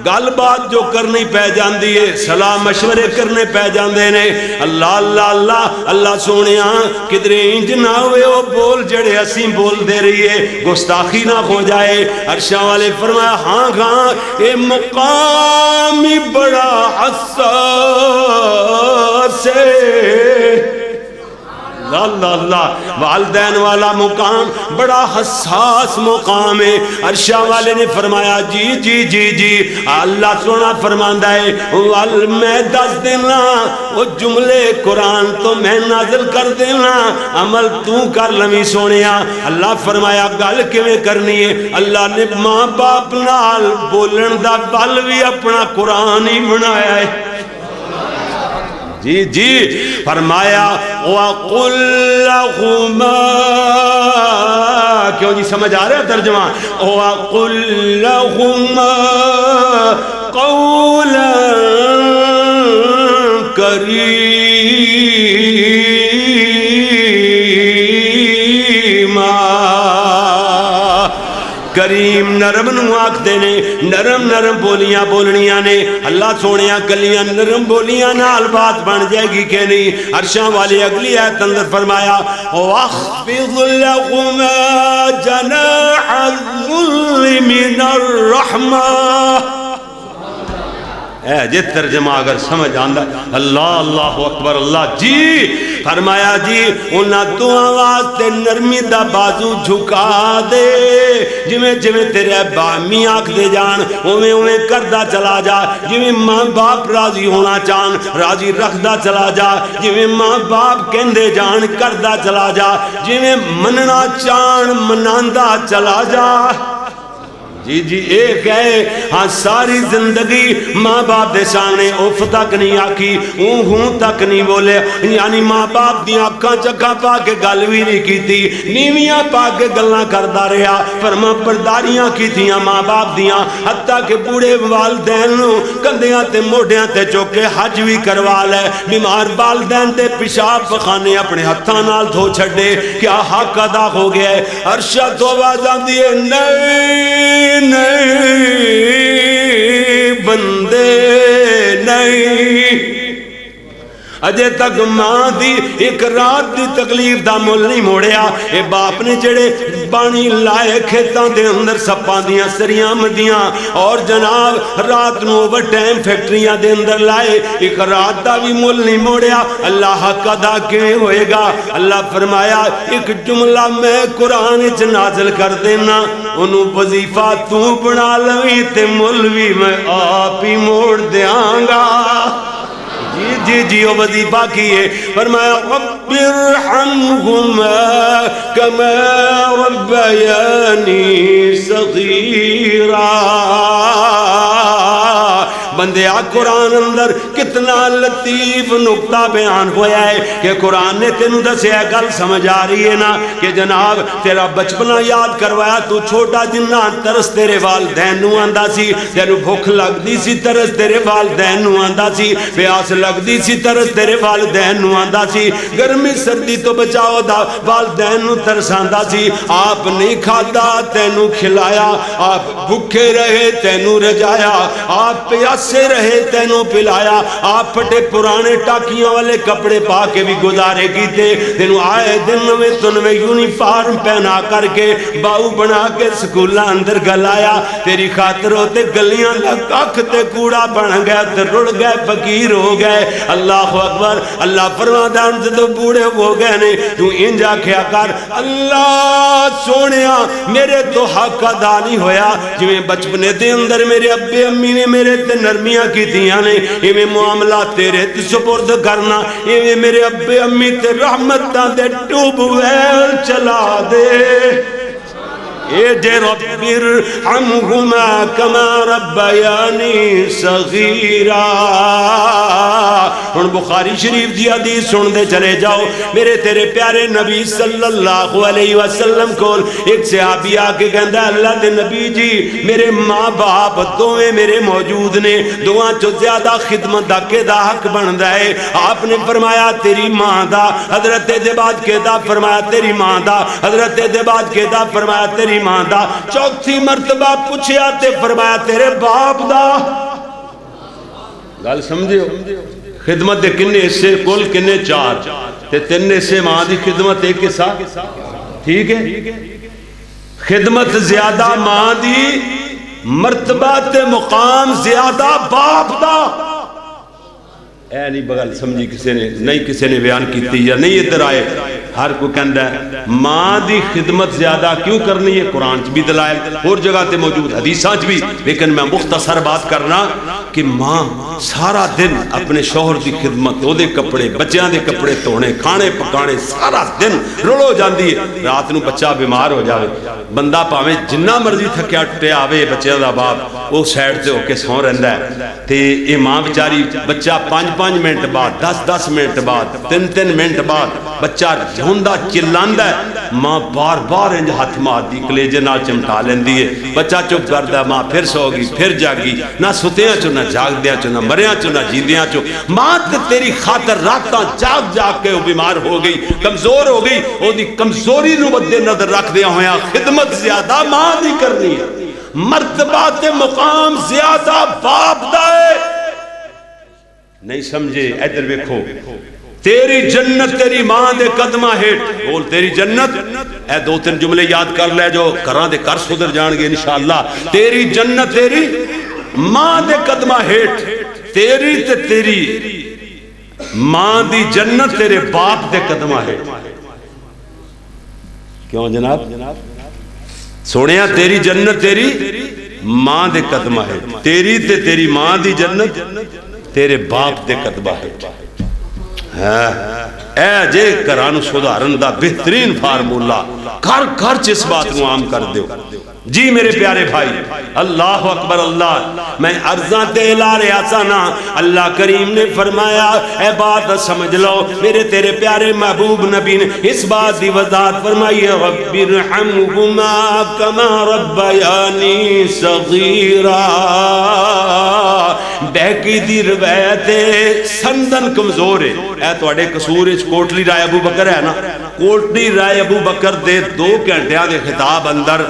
گل بات جو کرنی پہ جاندی ہے، صلاح مشورے کرنے پہ جاندے نے، اللہ اللہ اللہ اللہ سونیا کدرے انج نہ ہوئے وہ بول جڑے اسیں بول دے رہی ہے گستاخی نہ ہو جائے۔ عرشاں والے فرمایا ہاں ہاں اے مقام بڑا حساس ہے، اللہ اللہ والدین والا مقام بڑا حساس مقام ہے۔ عرشاں والے نے فرمایا جی جی جی جی اللہ سونا فرماندا ہے وال میں دس دینا وہ جملے قرآن تو میں نازل کر دینا، عمل تو کر لویں سونیا۔ اللہ فرمایا گل کیویں کرنی ہے؟ اللہ نے ماں باپ نال بولن دا بل بھی اپنا قرآن ہی بنایا ہے۔ جی جی فرمایا وَقُلْ لَهُمَا، کیوں جی سمجھ آ رہا ہے ترجمہ؟ وَقُلْ لَهُمَا قَوْلًا کریما، کریم نرم نو آکھ دینے، نرم نرم بولیاں بولنیاں نے۔ اللہ سونیاں کلیاں نرم بولیاں نال بات بن جائے گی کہ نہیں؟ عرشاں والی اگلی آیت اندر فرمایا وَاخْفِضْ لَهُمَا جَنَاحَ الذُّلِّ مِنَ الرَّحْمَةِ۔ اے جی ترجمہ اگر سمجھ آندہ اللہ اللہ اکبر اللہ جی فرمایا جی انہاں تو آواز تے نرمی دا بازو جھکا دے، جویں جویں تیرے بامی آنکھ دے جان اویں اویں کردہ چلا جا، جویں ماں باپ راضی ہونا چاہن راضی رکھدہ چلا جا، جویں ماں باپ کہندے جان کردہ چلا جا، جویں مننا چاہن مناندہ چلا جا۔ جی جی ایک ہے ہاں ساری زندگی ماں باپ دے سامنے اف تک نہیں آکی، ہوں تک نہیں بولے، یعنی ماں باپ دی آنکھاں چکھا پا کے گل بھی نہیں کیتی، نیویاں پا کے گلاں کردا رہا، فرما برداریاں کیتیاں ماں باپ دیاں، حتیٰ کہ بوڑھے والدین کندیاں تے موڈیاں تے چوکے حج بھی کروا لے، بیمار والدین تے پیشاب پخانے اپنے ہتھاں نال دھو چھڑے، کیا حق ادا ہو گیا ہے؟ عرشہ تو آواز آندی ہے نہیں نہیں بندے نہیں، اجے تک ماں دی ایک رات دی تکلیف دا مول نہیں موڑیا۔ اے باپ نے جڑے بانی لائے کھیتاں دے اندر سپاں دیاں سریاں مدیاں اور جناب رات نو اوور ٹائم فیکٹریاں دے اندر لائے، ایک رات دا بھی مول نہیں موڑیا۔ اللہ حق ادا کیویں ہوئے گا؟ اللہ فرمایا ایک جملہ میں قرآن وچ نازل کر دینا، انہوں وظیفہ تو بنا لویں تے مول بھی میں آپ ہی موڑ دیاں گا۔ جی جی جی وہ وظیفہ کیے، فرمایا رب ارحمہما کما ربیانی صغیرا۔ بندیا قرآن اندر کتنا لطیف نقطہ بیان ہویا ہے کہ قرآن نے تینوں دسیا گل سمجھ آ رہی ہے نا کہ جناب تیرا بچپنا یاد کروایا، تو چھوٹا جنہ ترس تیرے والدین نو آندا سی، تینوں بھوک لگ دی سی ترس تیرے والدین نو آندا سی، پیاس لگ دی سی ترس تیرے والدین نو آندا سی، گرمی سردی تو بچاؤ دا والدین نو ترس آندا سی، آپ نہیں کھادا تینوں کھلایا، آپ بھوکے رہے تینوں رجایا، آپ پیاس ہسے رہے تینوں پلایا. آپ پھٹے پرانے ٹاکیاں والے کپڑے پا کے بھی گزارے کیتے, تینوں آئے دن میں تنویں یونیفارم پہنا کر کے باؤ بنا کے سکولہ اندر گلایا. تیری خاطر ہوتے گلیاں لکھ تے کوڑا بن گئے تے رڑ گئے فقیر ہو گئے. اللہ اکبر. اللہ فرماندان سے تو بوڑھے ہو گئے نے, تو انجا کیا کر اللہ سونیا میرے تو حق ادا نہیں ہویا جویں بچپنے دے اندر میرے ابے امی نے میرے تے نرمیاں کی دیاں نے, ایویں معاملہ تیرے تے سپرد کرنا, ایویں میرے ابے امی تے رحمتاں دے ٹوب ویل چلا دے. اے جے رب ارحمہما کما ربیانی صغیرا. ہن بخاری شریف دی حدیث سن دے چلے جاؤ. میرے تیرے پیارے نبی صلی اللہ علیہ وسلم کو ایک صحابی آ کے کہندا اللہ دے نبی جی میرے ماں باپ دوویں میرے موجود نے, دوواں چوں زیادہ خدمت دا کیدا حق بندا ہے؟ آپ نے فرمایا تیری ماں دا. حضرت دے بعد کیدا فرمایا تیری ماں دا. حضرت دے بعد کیدا فرمایا تیری ماں دا. چوتھی مرتبہ پوچھیا تے فرمایا تیرے باپ دا. گل سمجھو, خدمت دے کنے حصے کل کنے 4 تے 3 حصے ماں دی خدمت ایک حصہ. ٹھیک ہے, خدمت زیادہ ماں دی, مرتبہ تے مقام زیادہ باپ دا. اے نہیں بغل سمجھی کسی نے نہیں, کسی نے بیان کیتی یا نہیں ادھر آئے. ہر کو کہندا ہے ماں دی خدمت زیادہ کیوں کرنی ہے؟ قرآن چ بھی دلائل اور جگہ تے موجود, حدیثاں چ بھی, لیکن میں مختصر بات کرنا کہ ماں سارا دن اپنے شوہر دی خدمت, او دے کپڑے بچیاں دے کپڑے دھونے کھانے پکانے سارا دن رلو جاندی ہے. رات نو بچہ بیمار ہو جاوے, بندہ پاویں جنہ مرضی تھکیا ٹٹیا آوے, بچیاں دا باپ وہ سائڈ تے ہو کے سو رہندا ہے تے اے ماں بیچاری بچہ 5-5 منٹ بعد 10-10 منٹ بعد 3-3 منٹ بعد بچہ ہوندا چلاندا ہے, ماں بار بار انج ہاتھ مارਦੀ کلیجے نال چمٹا لیندی ہے. بچہ چپ کردا, ماں پھر سو گئی پھر جاگی, نہ ستیاں چوں نہ جاگدیاں چوں نہ مریاں چوں نہ جیندیاں چوں. ماں تے تیری خاطر راتاں جاگ جاگ کے وہ بیمار ہو گئی, کمزور ہو گئی. او دی کمزوری نو مد نظر رکھدیاں ہویاں خدمت زیادہ ماں دی کرنی ہے, مرتبہ تے مقام زیادہ باپ دا ہے. نہیں سمجھے؟ ادھر ویکھو, تیری جنت تیری ماں دے قدمہ ہیٹ. بول تیری جنت, اے 2-3 جملے یاد کر لے جو کراں دے کر سدھر جان گے انشاءاللہ. تیری جنت تیری ماں دے قدمہ ہیٹ. تیری تے تیری ماں دی جنت تیرے باپ دے قدمہ ہیٹ. کیوں جناب سونیا؟ تیری جنت تیری ماں دے قدمہ ہیٹ, تیری تے تیری ماں دی جنت تیرے باپ دے قدمہ ہیٹ. اے جے کرانو سدھارن دا بہترین فارمولا کر کر چس بات نو عام کر دیو. جی میرے پیارے بھائی, اللہ اکبر. اللہ میں عرضاں تے لا رہا سا نا, اللہ کریم نے فرمایا اے بات سمجھ لو, میرے تیرے پیارے محبوب نبی نے اس بات دی وضاحت فرمائی ہے رب ارحمہما کما ربیانی صغیرا. بہکی دی روایت سندن کمزور ہے. اے تواڈے قصور وچ کوٹلی رائے ابو بکر ہے نا, کوٹلی رائے ابو بکر دے 2 گھنٹیاں دے خطاب اندر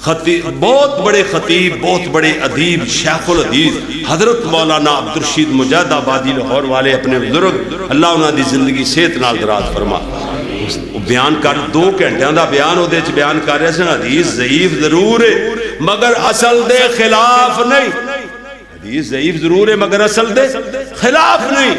خطیب, بہت بڑے خطیب, بہت بڑے ادیب, شیخ الحدیث حضرت مولانا عبدالرشید مجاہد آبادی لاہور والے اپنے بزرگ, اللہ انہاں دی زندگی صحت نال دراز فرما, بیان کر 2 گھنٹیاں دا بیان او دے وچ بیان کر رہے سن. حدیث ضعیف ضرور ہے مگر اصل دے خلاف نہیں. حدیث ضعیف ضرور ہے مگر اصل دے خلاف نہیں.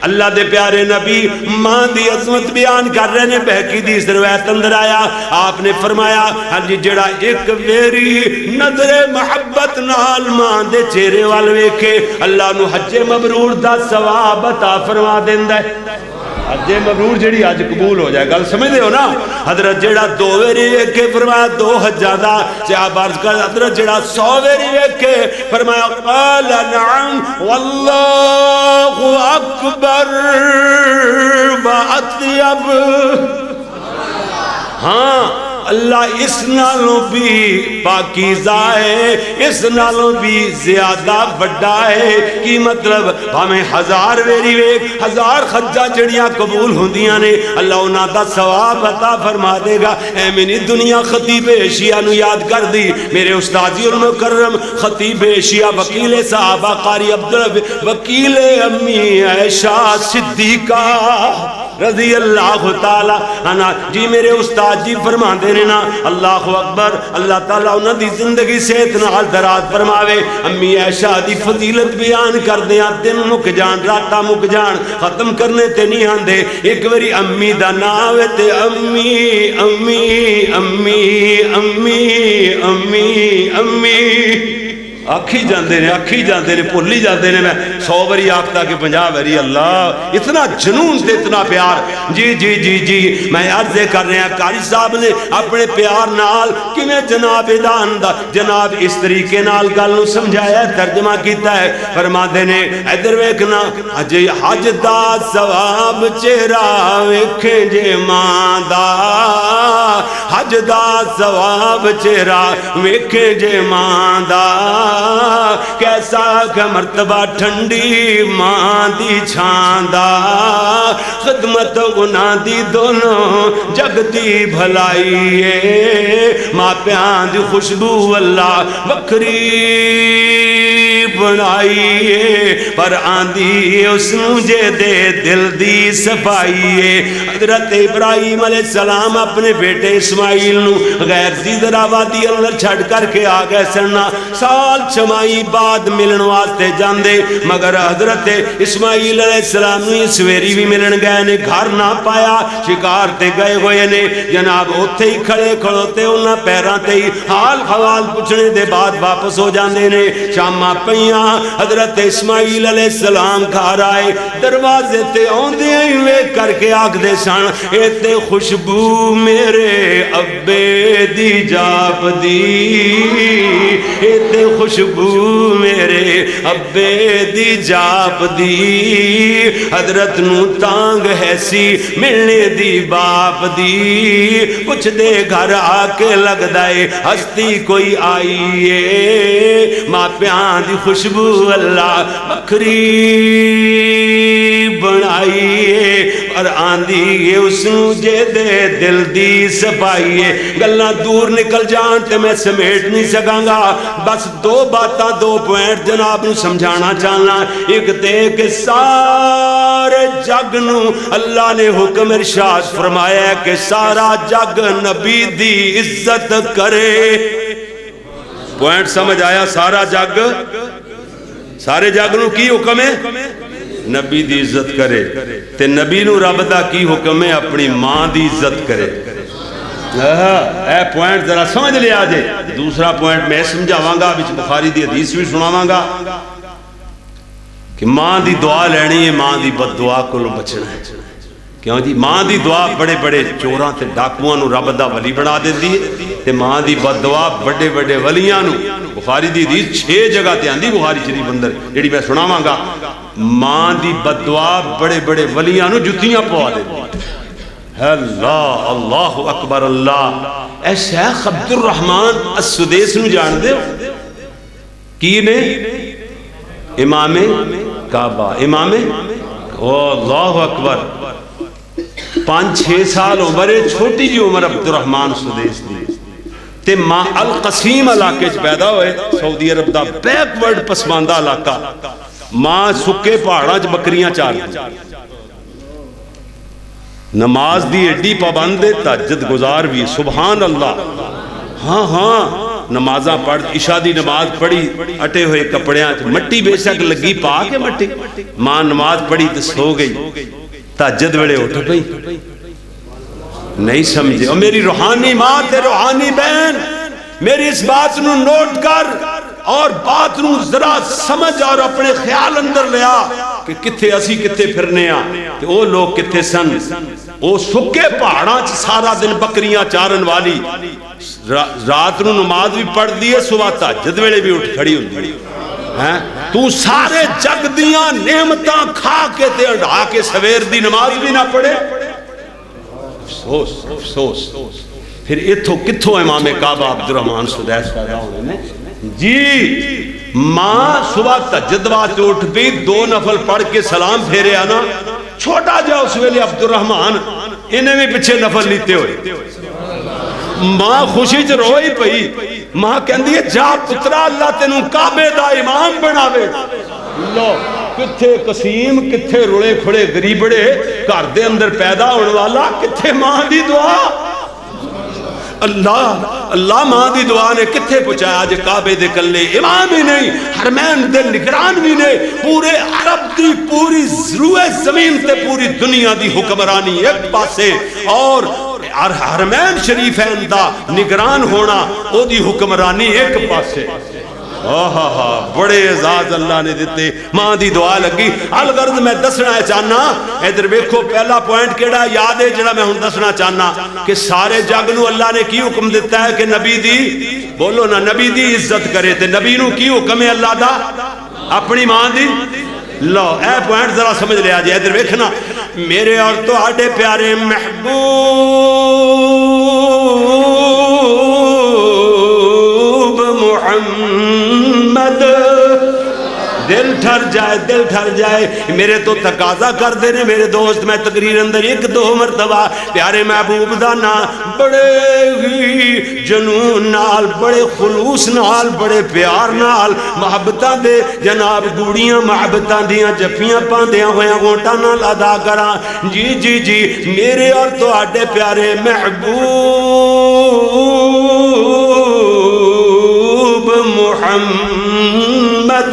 اللہ دے پیارے نبی ماں دی عظمت بیان کر رہے نے. بہکی دی اس روایت اندر آیا, آپ نے فرمایا ہاں جی جڑا ایک میری نظر محبت نال ماں دے چہرے وال ویکھے اللہ نو حج مبرور دا ثواب عطا فرما دیندا ہے. حج مبرور جڑی اج قبول ہو جائے, گل سمجھ دے ہو نا. حضرت جڑا 2 واری ویکھے فرمایا 2 حجاں دا, صحابہ عرض کر حضرت جڑا 100 واری ویکھے فرمایا قال نعم واللہ اکبر و اطیب. ہاں اللہ اس نالوں بھی پاکیزہ ہے، اس نالوں بھی زیادہ بڑا ہے. کی مطلب ہمیں ہزار ویری ویک ہزار خجہ چڑیاں قبول ہوندیاں نے، اللہ انہاں دا ثواب عطا فرما دے گا. اے منی دنیا خطیب ایشیا نو یاد کر دی، میرے استاذی المکرم خطیب ایشیا وکیل صحابہ قاری وکیل امی عائشہ صدیقہ رضی اللہ تعالی عنہ جی میرے استاد جی فرما دے نا اللہ اکبر. اللہ تعالیٰ انہاں دی زندگی صحت نال دراز فرماوے. امی عائشہ دی فضیلت بیان کر دیا، دن مک جان راتا مک جان ختم کرنے تے نہیں آندے. ایک واری امی دا نام تے امی امی امی امی امی امی آکھی جاندے نے پولی جاندے نے. میں 100 واری آکھتا کہ 50 واری. اللہ اتنا جنون تے اتنا پیار. جی جی جی جی میں عرض کر رہے ہیں قاری صاحب نے اپنے پیار نال کیویں جناب دان دا جناب اس طریقے نال گل نو سمجھایا ترجمہ کیتا ہے. فرماندے نے ادھر ویکھنا اجے حج دا ثواب چہرہ ویکھے جے ماں دا، حج دا ثواب چہرہ ویکھے جے ماں دا. کیسا کہ مرتبہ ٹھنڈی ماں دی چھاندا، خدمت گناہ دی دونوں جگ دی بھلائی ہے. ماں پیاں دی خوشبو اللہ وکری بنائی ہے، پر آندھی اس مجھے دے دل دی صفائی ہے. حضرت ابراہیم علیہ السلام اپنے بیٹے اسماعیل نو غیر زیدرہ وادی اللہ چھڑ کر کے آگئے سننا. سال چھمائی بعد ملن واسطے جاندے، مگر حضرت اسماعیل علیہ السلام نے سویری بھی ملن گئے نے، گھر نہ پایا، شکار تے گئے ہوئے نے. جناب اتھے ہی کھڑے کھڑوتے انہاں پیراں تے ہی حال حوال پوچھنے دے بعد واپس ہو جاندے نے. شاماں پیاں حضرت اسماعیل علیہ السلام گھر آئے، دروازے تے اوندے ہی ویکھ کر کے آکھدے سن اے تے خوشبو میرے ابے دی جاپ دی، اے تے خوشبو میرے ابے دی جاپ دی. حضرت نو تانگ ہے سی ملنے دی باپ دی، پوچھ دے گھر آ کے لگ دائے ہستی کوئی آئی ہے. ماں پیان دی خوشبو اللہ بکری بنائی ہے، اور آندھی اس جے دے دل دی صفائی ہے. گلنا دور نکل جان تے میں سمیٹ نہیں سکاں گا، بس دو باتاں دو پوائنٹ جناب نو سمجھانا چاہنا. ایک تے کہ سارے جگ نو اللہ نے حکم ارشاد فرمایا ہے کہ سارا جگ نبی دی عزت کرے. پوائنٹ سمجھ آیا؟ سارا جگ، سارے جگ نو کی حکم ہے؟ نبی دی عزت کرے. تے نبی نو رب دا کی حکم ہے؟ اپنی ماں دی عزت کرے. اے پوائنٹ ذرا سمجھ لیا جے. دوسرا پوائنٹ میں سمجھاواں گا، وچ بخاری دی حدیث بھی سناواں گا کہ ماں دی دعا لینی ہے، ماں دی بد دعا کو بچنا ہے. کیوں جی؟ ماں دی دعا بڑے بڑے چوراں تے ڈاکواں نو رب دا ولی بنا دیندی ہے، تے ماں دی بد دعا بڑے بڑے ولیاں نو. بخاری دی حدیث 6 جگہ تے آندی بخاری شریف اندر، جڑی میں سناواں گا. ماں دی بد دعا بڑے بڑے ولیاں نو جتیاں پوا دیندی. اللہ اللہ اکبر اللہ. اے شیخ عبد الرحمن السدیس نو جان دے ہو؟ کی نے؟ امام کعبہ، امام اللہ اکبر. 5-6 سال عمر ہے، چھوٹی جی عمر عبد الرحمن السدیس دی. تے ماں القسیم علاقے چ پیدا ہوئے، سعودی عرب دا بیک ورڈ پسماندہ علاقہ. ماں سکے پہاڑاں چ بکریاں چار دی، نماز دی ایڈی پابند ہے، تہجد گزار بھی. سبحان اللہ. ہاں ہاں نمازاں پڑھ، عشاء دی نماز پڑھی اٹے ہوئے کپڑیاں چ، مٹی بے شک لگی پا کے مٹی. ماں نماز پڑھی تے سو گئی، تہجد ویلے اٹھ پئی. نہیں سمجھے؟ اور میری روحانی ماں تے روحانی بہن، میری اس بات نو نوٹ کر اور بات نو ذرا سمجھ اور اپنے خیال اندر لیا کہ کتھے اسی کتھے پھرنے آ تے او لوگ کتھے سن. او سکے پہاڑاں چ سارا دن بکریاں چارن والی، رات نو نماز بھی پڑھ دی ہے، صبح تہجد ویلے بھی اٹھ کھڑی ہوندی. تو سارے جگ دیاں نعمتاں کھا کے تے اڑا کے سویر دی نماز بھی نہ پڑھے. افسوس افسوس. پھر اتھو کتھو امام کعبہ عبدالرحمن سدیس پیدا ہونے میں جی ماں صبح تہجد واسطے اٹھ بھی 2 نفل پڑھ کے سلام پھیرے آنا چھوٹا جا اس ویلے عبدالرحمن انہیں بھی پیچھے نفل لیتے ہوئے ماں خوشی چ روئی پئی ماں کہندی ہے جا پترا اللہ تینوں کعبے دا امام بناوے لو کتھے قسیم کتھے رڑے کھڑے غریبڑے گھر دے اندر پیدا ہونے والا کتھے ماں دی دعا اللہ ماں دی دعا نے کتھے پہنچایا جے کعبے دے کلے امام ہی نہیں حرمین دے نگران بھی نے پورے عرب دی پوری روئے زمین تے پوری دنیا دی حکمرانی ایک پاسے اور حرمین شریفین دا نگران ہونا او دی حکمرانی ایک پاسے بڑے اعزاز اللہ نے دیتے ماں دی دعا لگی الغرض میں دسنا چاہنا ادھر ویکھو پہلا پوائنٹ کیڑا یاد ہے جڑا میں ہن دسنا چاہنا کہ سارے جگ نو اللہ نے کی حکم دیتا ہے کہ نبی دی بولو نا نبی دی عزت کرے تے نبی نو کی حکم ہے اللہ دا اپنی ماں دی لو اے پوائنٹ ذرا سمجھ لیا جائے ادھر ویکھنا میرے اور تو آڈے پیارے محبوب محمد دل ٹھر جائے میرے تو تقاضا کر دینے میرے دوست میں تقریر اندر 1-2 مرتبہ پیارے محبوب دا نا بڑے ہی جنون نال بڑے خلوص نال بڑے پیار نال محبتاں دے جناب گوڑیاں محبتاں دیاں جفیاں پاندیاں ہویاں گھونٹاں نال ادا کراں جی میرے اور تو آڈے پیارے محبوب محمد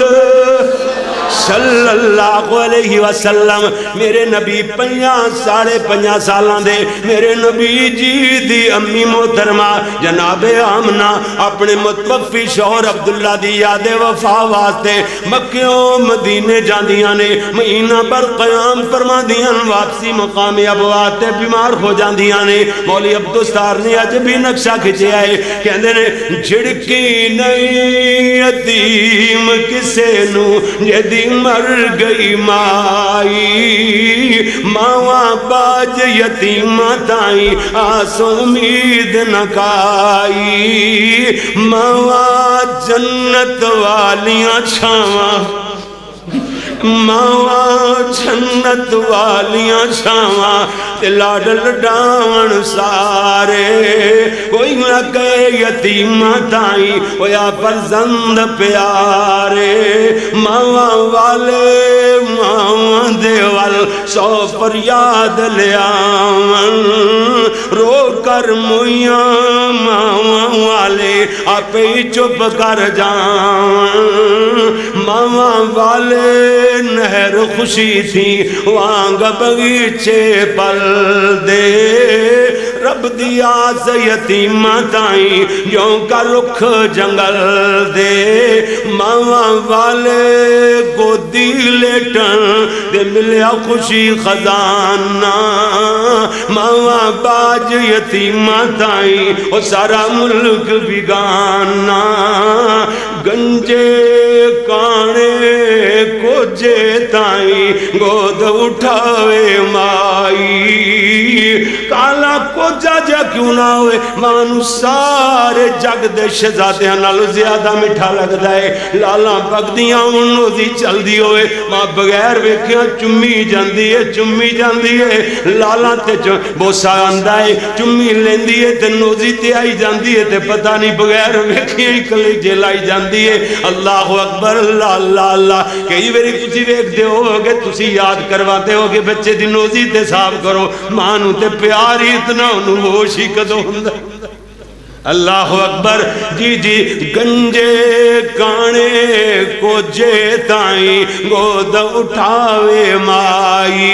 صلی اللہ علیہ وسلم میرے نبی 5.5 سالاں دے میرے نبی جی دی امی محترمہ جناب آمنہ اپنے متوفی شوہر عبداللہ دی یاد وفا واسطے مکیوں مدینے جاندیاں نے مہینہ بر قیام فرما دیاں واپسی مقام ابوات بیمار ہو جاندیاں نے مولی عبدالستار نے اج بھی نقشہ کھچے آئے کہندے نے جھڑکی نہیں یتیم کسے نو جدی مر گئی مائی ماواں باج یتیمہ تائیں آس امید نکائی ماواں جنت والیاں چھاواں ماواں جنت والیاں چھاواں تے لاڈ لڈاون سارے کوئی نہ کہے یتیمہ تائیں ہویا فرزند پیارے ماواں والے ماواں دے وال 100 فریاد لے آون رو کر مویاں ماواں والے آپ ہی چپ کر جاون ماواں والے نہر خوشی تھی وانگ بغیچے پل دے رب دیا سے یتیمہ تائیں یوں کا رکھ جنگل دے ماواں والے گودی لیٹن دے ملیا خوشی خزانہ ماواں باج یتیمہ تائیں وہ سارا ملک بگانا گنجے کانے کو جے تائیں گود اٹھاوے مائی کالا کو جا کیوں نہ ہوئے مانو سارے جگ دے شہزادیاں نالو زیادہ میٹھا لگ دائے لالا بگدیاں انہوں دی چل دی ہوئے ماں بغیر ویکھیاں چمی جاندی ہے لالا تے بوسا آندائے چمی لیندی ہے تے نوزی تے آئی جاندی ہے تے پتہ نہیں بغیر ویکھیاں ہی کلیجے لائی جاندی ہے اللہ اکبر اللہ کئی باری تسی ویکھ دے ہوگے تسی یاد کرواتے ہوگے بچے دی نوزی تے صاف کرو مانو تے پیار ہی اتنا انہوں ہوش ہی کدو ہندہ اللہ اکبر جی گنجے کانے کو جے تائیں گود اٹھاوے مائی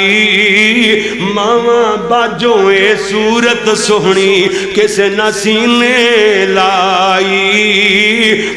ماما باجویں صورت سہنی کسے نہ سینے لائی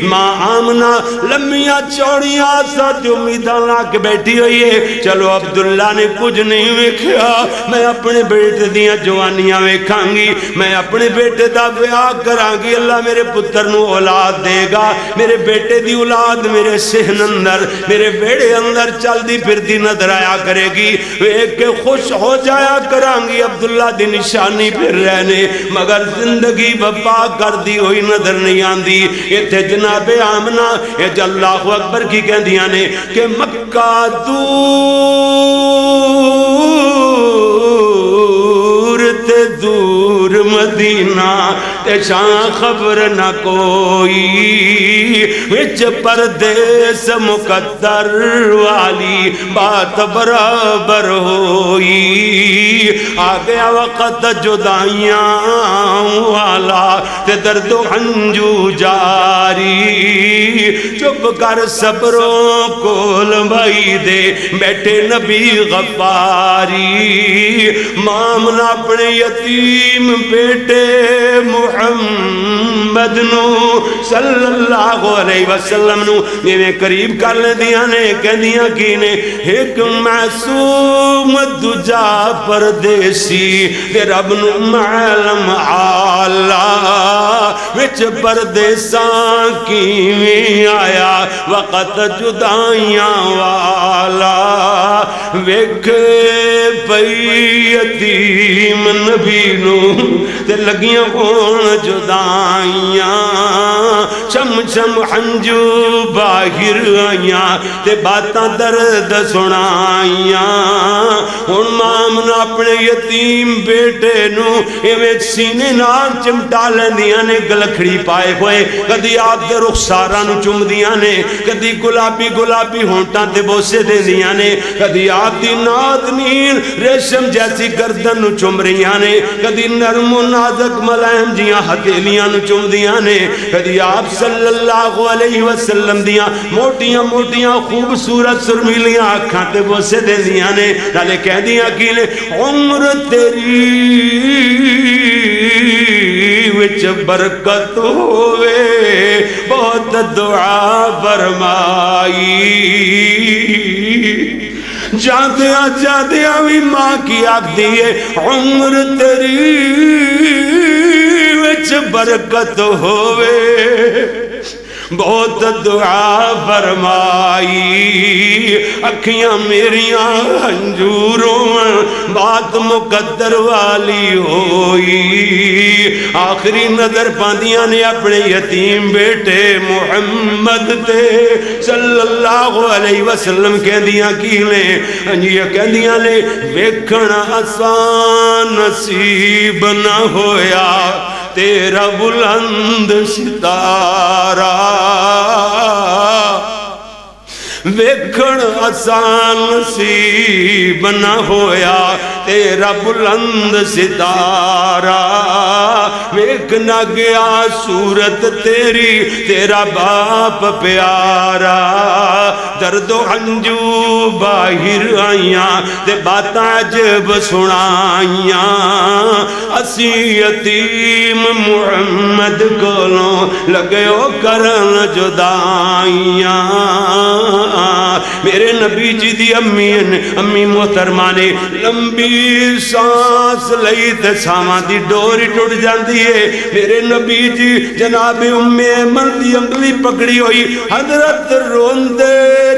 ماں آمنہ لمیاں چوڑیاں ساتھ امیداں لا کے بیٹھی ہوئی ہے چلو عبداللہ نے کچھ نہیں ویکھیا میں اپنے بیٹے دیاں جوانیاں ویکھاں گی میں اپنے بیٹے دا بیاہ کر کرانگی اللہ میرے پتر نو اولاد دے گا، میرے بیٹے دی اولاد میرے سہن اندر میرے بیڑے اندر چل دی پھر دی نظر آیا کرے گی، ایک کے خوش ہو جایا کرانگی عبداللہ دی نشانی پھر رہنے، مگر زندگی بپا کر دی ہوئی نظر نہیں آندی۔ یہ تھے جناب آمنہ یہ جو اللہ اکبر کی کہہ دیا نے کہ مکہ دور تے دور مدینہ تے شان خبر نہ کوئی، وچ پردیس مقدر والی بات برابر ہوئی، آ گیا وقت جدائیاں والا تے درد و ہنجو جاری، چپ کر صبروں کول بھائی دے بیٹھے نبی غفاری، مامنا اپنے یتیم بیٹے محمد نو صلی اللہ علیہ وسلم نو میں قریب کر دیا نے کہہ دیا کی نے ایک معصوم دجا پردیسی تے رب نو معلم آلہ وچ پردیساں کیویں آیا وقت جدائیاں والا، ویکھ پئی یتیم نبی نو تے لگیاں ہون جدائیاں، چم چم ہنجو باہر آئیاں تے باتاں درد سنائیاں، ہن مامنا اپنے یتیم بیٹے نو ایویں سینے نال چمٹا لیندیاں نے، گلکھڑی پائے ہوئے کدی آپ دے رخساراں نو چم دیاں نے، کدی گلابی گلابی ہونٹاں تے بوسے دے دیاں نے، کدی آپ دی نازنین ریشم جیسی گردن نو چم رہیاں نے، کدی نرم و نازک ملائم جیاں ہتھیلیاں نو چم دیاں نے، کدی آپ صلی اللہ علیہ وسلم دیاں موٹیاں موٹیاں خوبصورت سرمیلیاں آنکھاں تے بوسے دے دیاں نے، نالے کہہ دیاں کی نے عمر تیری وچ برکت ہوئے بہت دعا فرمائی، جاندیاں جاندیاں بھی ماں کی آگ دیئے عمر تیری وچ برکت ہوئے بہت دعا فرمائی، اکھیاں میریاں ہنجوروں بات مقدر والی ہوئی، آخری نظر پاندیاں نے اپنے یتیم بیٹے محمد تے صلی اللہ علیہ وسلم کہہ دیاں کی لیں، یہ کہہ دیاں لیں ویکھنا آسان نصیب نہ ہویا تیرا بلند ستارہ، ویکھن آسان نصیب نہ ہویا تیرا بلند ستارہ، ویکھنا گیا صورت تیری تیرا باپ پیارا، درد و ہنجو باہر آئیاں تے باتاں عجب سنائیاں، اسی یتیم محمد کولوں لگیو کرن جدائیاں، میرے نبی جی دی امی محترمہ نے لمبی سانس لئی تے ساواں دی ڈوری ٹوٹ جاندی ہے، میرے نبی جی جناب ام ایمن دی انگلی پکڑی ہوئی حضرت روندے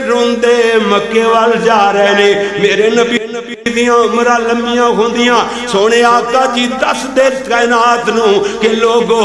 روندے مکے وال جا رہے نے، میرے نبی دیاں عمرہ لمبیاں ہوندیاں، سونے آقا جی دس دے کائنات نو کہ لوگو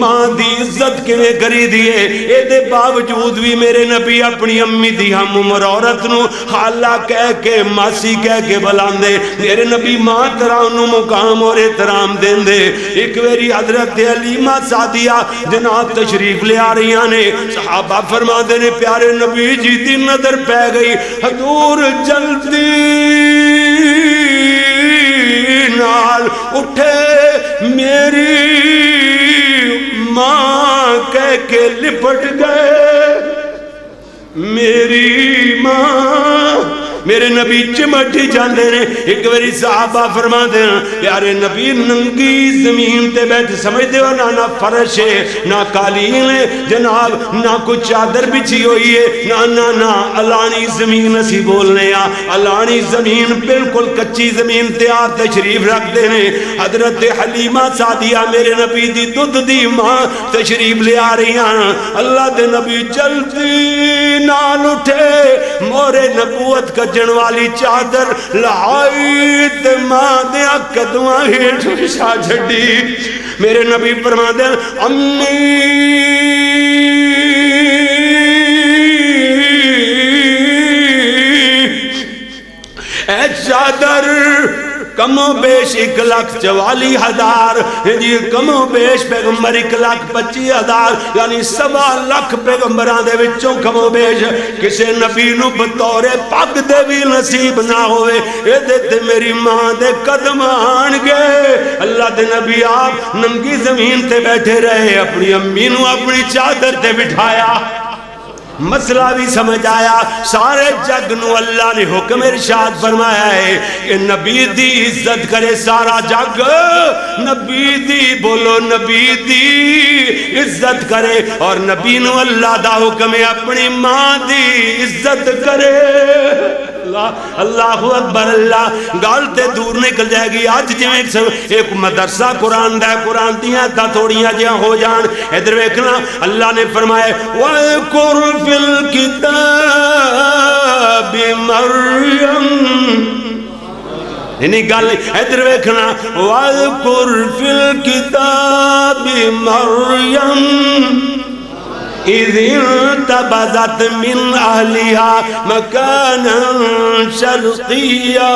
ماں دی عزت کیویں کری دیئے، اے دے باوجود بھی میرے نبی اپنی امی دی ہم عمر عورت نو خالہ کہہ کے ماسی کہہ کے بلاندے، میرے نبی ماں طرح انہوں مقام اور احترام دیں دے، ایک ویری حضرت علیمہ سعدیہ جناب تشریف لے آ رہی نے، صحابہ فرما دے نے پیارے نبی جی دی نظر پہ گئی، حضور جلدی نال اٹھے میری ماں کہہ کے لپٹ گئے، میری ماں میرے نبی چمٹ جاندے نے. ایک باری صحابہ فرماندے ہیں پیارے نبی ننگی زمین تے بیٹھ سمجھدے ہو نہ فرش ہے نہ قالین ہے جناب نہ کوئی چادر بچھی ہوئی ہے نہ الانی زمین اسی بولنے الانی زمین بالکل کچی زمین تے آپ تشریف رکھ دے نے. حضرت حلیمہ سعدیہ میرے نبی دی دودھ دی ماں تشریف لے آ رہی ہیں. اللہ دے نبی جلدی نال اٹھے مورے نبوت کجن والی چادر لہائی تے ماں دیا قدماں ہیٹھ وچھا چھڈی. میرے نبی فرماندے امی اے چادر کم و بیش 1,44,000 جی کم و بیش پیغمبر 1,25,000 یعنی 1,00,000 پیغمبران دے وچوں کم و بیش کسے نبی نو بطور پگ دے بھی نصیب نہ ہوئے اے دیتے میری ماں دے قدم آن گئے. اللہ دے نبی آپ ننگی زمین تے بیٹھے رہے اپنی امی نو اپنی چادر تے بٹھایا. مسئلہ بھی سمجھ آیا. سارے جگ نو اللہ نے حکم ارشاد فرمایا ہے کہ نبی دی عزت کرے سارا جگ. نبی دی بولو نبی دی عزت کرے اور نبی نو اللہ دا حکم ہے اپنی ماں دی عزت کرے. اللہ اکبر. اللہ گالتے دور نکل جائے گی. آج جویں ایک مدرسہ قرآن دا ہے قرآن دیاں تا تھوڑیاں جہاں ہو جان. ادھر ویکھنا اللہ نے فرمائے وَاذْكُرْ فِي الْكِتَابِ مَرْيَمَ یعنی گل ادھر ویکھنا وَاذْكُرْ فِي الْكِتَابِ مَرْيَمَ اِذِ انتبذت من اہلها مکانا شرقیا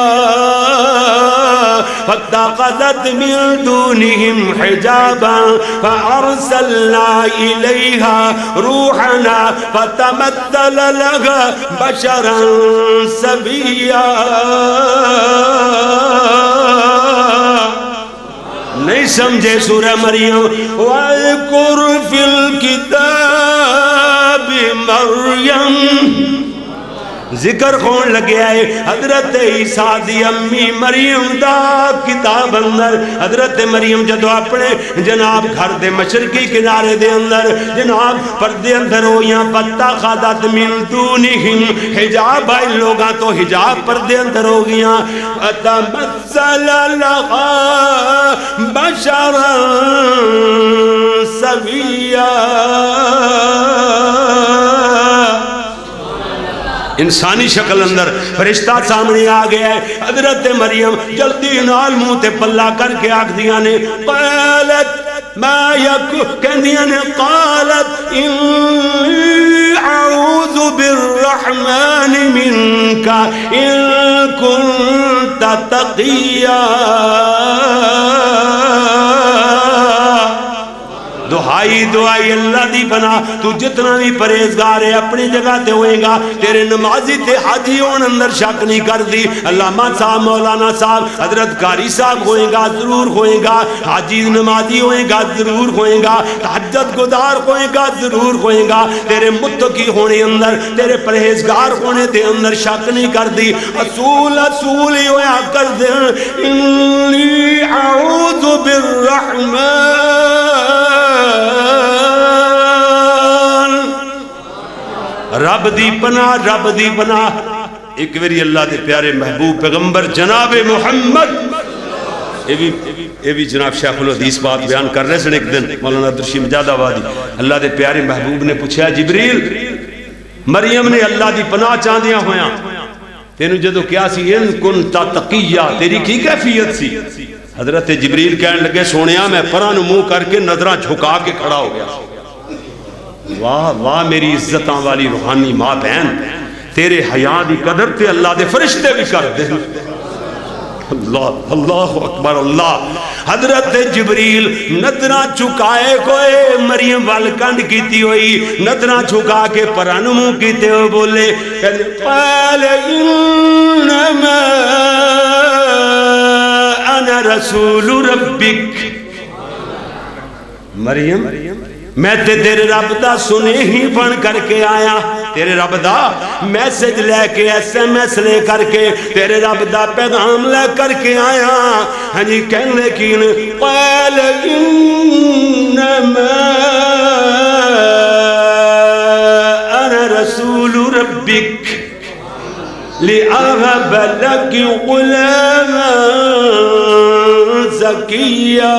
فاتخذت من دونهم حجابا فارسلنا الیها روحنا فتمثل لها بشرا سویا. نہیں سمجھے سورہ مریم وَاذْكُرْ فِي الْكِتَابِ مریم ذکر خون لگے آئے حضرت عیسیٰ دی امی مریم دا کتاب اندر. حضرت مریم جدو اپنے جناب گھر دے مشرقی کنارے دے اندر جناب پردے اندر ہویاں فاتخذت من دونہم حجاب آئے لوگاں تو حجاب پردے اندر ہو گیاں فتمثل لها بشرا سویا. انسانی شکل اندر فرشتہ سامنے آ گیا ہے. حضرت مریم جلدی نال منہ تے پلہ کر کے آکھ دیا نے قالت ما یکو کہندیاں نے قالت انی اعوذ بالرحمن منک ان کنت تقیا. دعائی دعائی اللہ دی بنا تو جتنا بھی پریزگار ہے اپنی جگہ تے ہوئے گا. تیرے نمازی تے حاجی ہون اندر شک نہیں کر دی. علامہ صاحب مولانا صاحب حضرت قاری صاحب ہوئے گا ضرور ہوئے گا. حاجی نمازی ہوئے گا ضرور ہوئے گا. تہجد گزار ہوئے گا ضرور ہوئے گا. تیرے متقی ہونے اندر تیرے پرہیزگار ہونے دے اندر شک نہیں کر دی. اصول ہی ہویا کر دے انی اعوذ بالرحمن رب دی پناہ رب دی پناہ. ایک ویری اللہ دے پیارے محبوب پیغمبر جناب محمد یہ بھی جناب شیخ الحدیث بات بیان کر رہے سن. ایک دن مولانا عبدالرشید مجاد آبادی اللہ دے پیارے محبوب نے پوچھا جبریل مریم نے اللہ دی پناہ چاندیاں ہویاں تینو جدو کیا سی ان کنتا تقیہ تیری کی کیفیت سی. حضرت جبریل کہنے لگے سونیا میں پران منہ کر کے نظرہ جھکا کے کھڑا ہو گیا. واہ واہ میری عزتاں والی روحانی ماں بہن تیرے حیاء دی قدر تے اللہ دے فرشتے بھی کر دے. اللہ اللہ اکبر اللہ. حضرت جبریل نظرہ چکائے کوئے مریم والکنڈ کیتی ہوئی نظرہ چکا کے پرانمو کیتے ہوئے بولے قال انما انا رسول ربک. مریم میں تے تیرے رب دا سنے ہی بن کر کے آیا تیرے رب دا میسج لے کے SMS لے کر کے تیرے رب دا پیغام لے کر کے آیا ہاں جی کہنے لیکن قال انما انا رسول ربک لأهب لك غلاما زكيا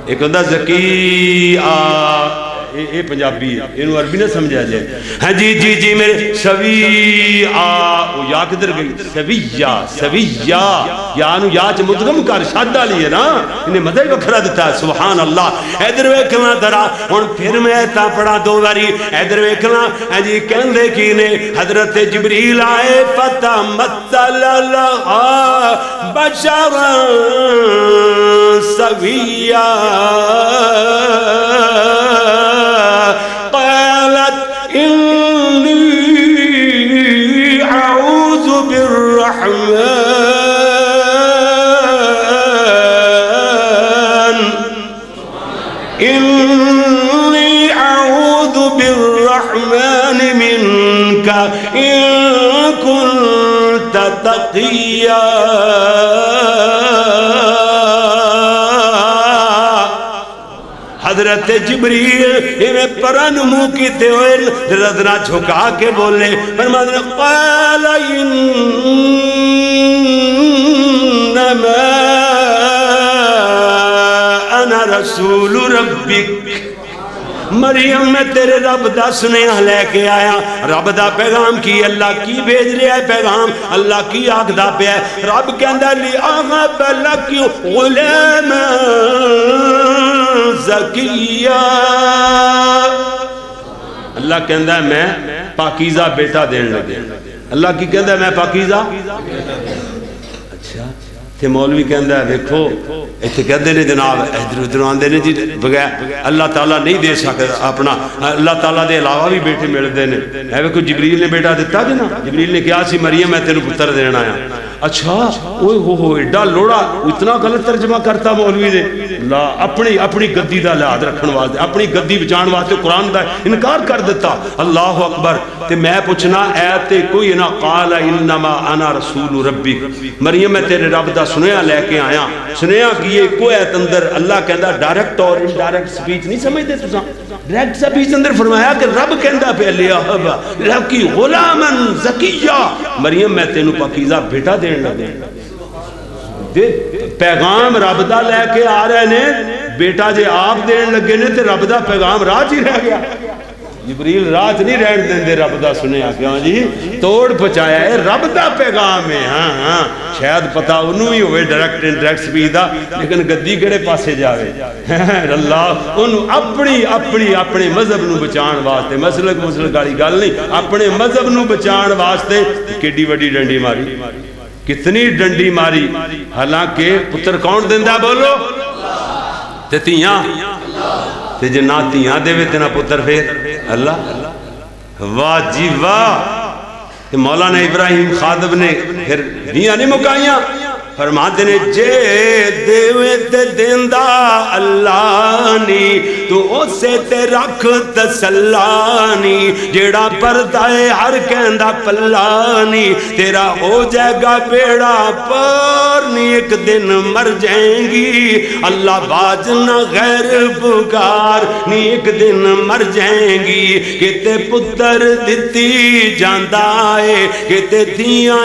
ایک ہوتا زکیہ یہ پنجابی ہے انہوں عربی نہ سمجھا جائے ہاں جی جی جی میرے سویہ وہ یا کدھر گئی سویہ سویہ یا انہوں یا چھ مدغم کر شادہ لیے نا انہیں مدد وکھرا دیتا ہے سبحان اللہ ایدر ویکھنا درہ اور پھر میں ایتا پڑھا دو باری ایدر ویکھنا ہاں جی کہندے کی نے حضرت جبریل آئے فتح مثل لہا بشرا سویہ قالت إني أعوذ بالرحمن منك إن كنت تقيا حضرت جبریل انہیں پرن منہ کیتے ہوئے ردنا جھکا کے بولے فرماتے ہیں قال انما انا رسول ربک مریم میں تیرے رب دا سنیہ لے کے آیا رب دا پیغام کی اللہ کی بھیج رہا ہے پیغام اللہ کی آگ دا پہ ہے رب کہندہ لِأَغَبَ لَكِ غُلَامًا زَكِيًّا اللہ کہندہ ہے میں پاکیزہ بیٹا دین لگے اللہ کی کہندہ ہے میں پاکیزہ اچھا تھے مولوی کہندہ ہے دیکھو ایتھے کہہ دینے جناب ادھر ادھر آن دینے جی بغیر اللہ تعالیٰ نہیں دے سکتا اپنا اللہ تعالیٰ دے علاوہ بھی بیٹے مل دینے ہے کوئی جبریل نے بیٹا دیتا جنا جبریل نے کیا سی مریم میں تینوں پتر دینا آیا اچھا اوہ ہو ایڈا لوڑا اتنا غلط ترجمہ کرتا مولوی دے لا اپنی گدی دا لحاظ رکھن واسطے اپنی گدی بچان واسطے قرآن دا انکار کر دیتا اللہ اکبر تے میں پوچھنا ایت کوئی نہ قال انما انا رسول ربک مریم میں تیرے رب دا سنیا لے کے آیا سنیا کیے کوئی ایت اندر اللہ کہندہ ڈائریکٹ اور انڈائریکٹ سپیچ نہیں سمجھتے تساں ڈائریکٹ سپیچ اندر فرمایا کہ رب کہندہ پہ لِأَهَبَ لَكِ غُلَامًا زَكِيًّا مریم میں تینوں پاکیزہ بیٹا دین لگے پیغام رب دا لے کے آ رہے نے بیٹا جے آپ دین لگے نے تے رب دا پیغام راج ہی رہ گیا جبریل رات نہیں رہن دیں دے رب دا سنے آکے جی توڑ پچایا ہے رب دا پیغام ہے ہاں شاید پتا انہوں ہی ہوئے ڈائریکٹ انڈائریکٹ سپیدہ لیکن گدی کڑے پاسے جاوے اللہ انہوں اپنے مذہب نو بچان واسطے مسلک گاڑی گال نہیں اپنے مذہب نو بچان واسطے کیڈی وڈی ڈنڈی ماری کتنی ڈنڈی ماری حالانکہ پتر کون دیندہ بولو تے تیاں تے جے نہ تیاں دے وے تے نہ پتر پھر اللہ واہ جی واہ مولانا ابراہیم خادم نے پھر دیاں نہیں مکائیاں فرماتے نے جے دیوے تے دیندہ اللہ نی تو اسے تے رکھ تسلانی جیڑا پردائے ہر کہندہ پلانی تیرا ہو جائے گا بیڑا پر نی ایک دن مر جائیں گی اللہ باج نہ غیر بگار نی ایک دن مر جائیں گی کتے پتر دیتی جاندائے کتے تھیاں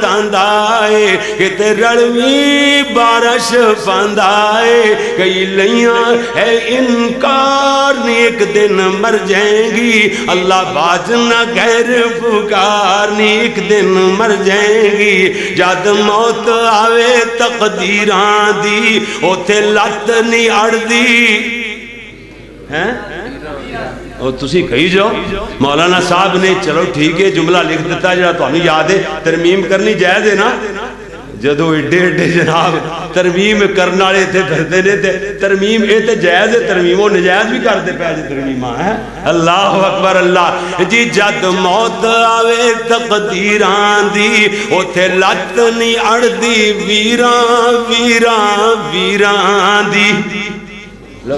تاندائے کتے رڑوی بارش پاندائے کئی لیاں ہے انکار نی ایک دن مر جائیں گی اللہ باج نہ غیر پکار نی ایک دن مر جائیں گی جد موت آوے تقدیران دی اوتھے لت نی اڑ دی ہیں اور تسی کہی جو مولانا صاحب نے چلو ٹھیک ہے جملہ لکھ دیتا جڑا تو ہمیں یاد ہے ترمیم کرنی جائز ہے نا جدو ایڈے جناب ترمیم کرنا لے تھے پھرتے نے تھے ترمیم اے تے جائز ہے ترمیم و نجائز بھی کرتے پہلے ترمیمہ ہے اللہ اکبر اللہ جی جد موت آوے تقدیران دی او تھے لت نی اڑ دی ویران دی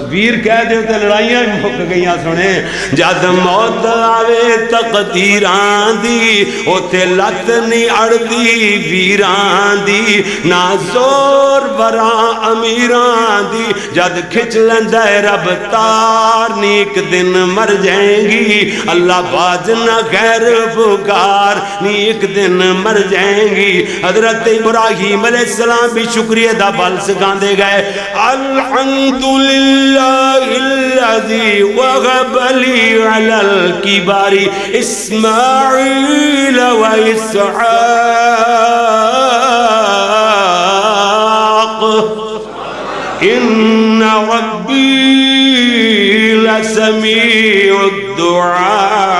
ویر کہہ دیو تے لڑائیاں مک گئیاں سنے جد موت آوے تقدیران دی اوتے لت نہیں اڑدی ویران دی نہ زور بران امیران دی جد کھچ لیندہ رب تار نہیں ایک دن مر جائیں گی اللہ باز نہ غیر پکار نہیں ایک دن مر جائیں گی حضرت ابراہیم علیہ السلام بھی شکریہ دا بل سکھاندے گئے الحمدللہ الذي وهب لي على الكبار إسماعيل وإسحاق إن ربي لسميع الدعاء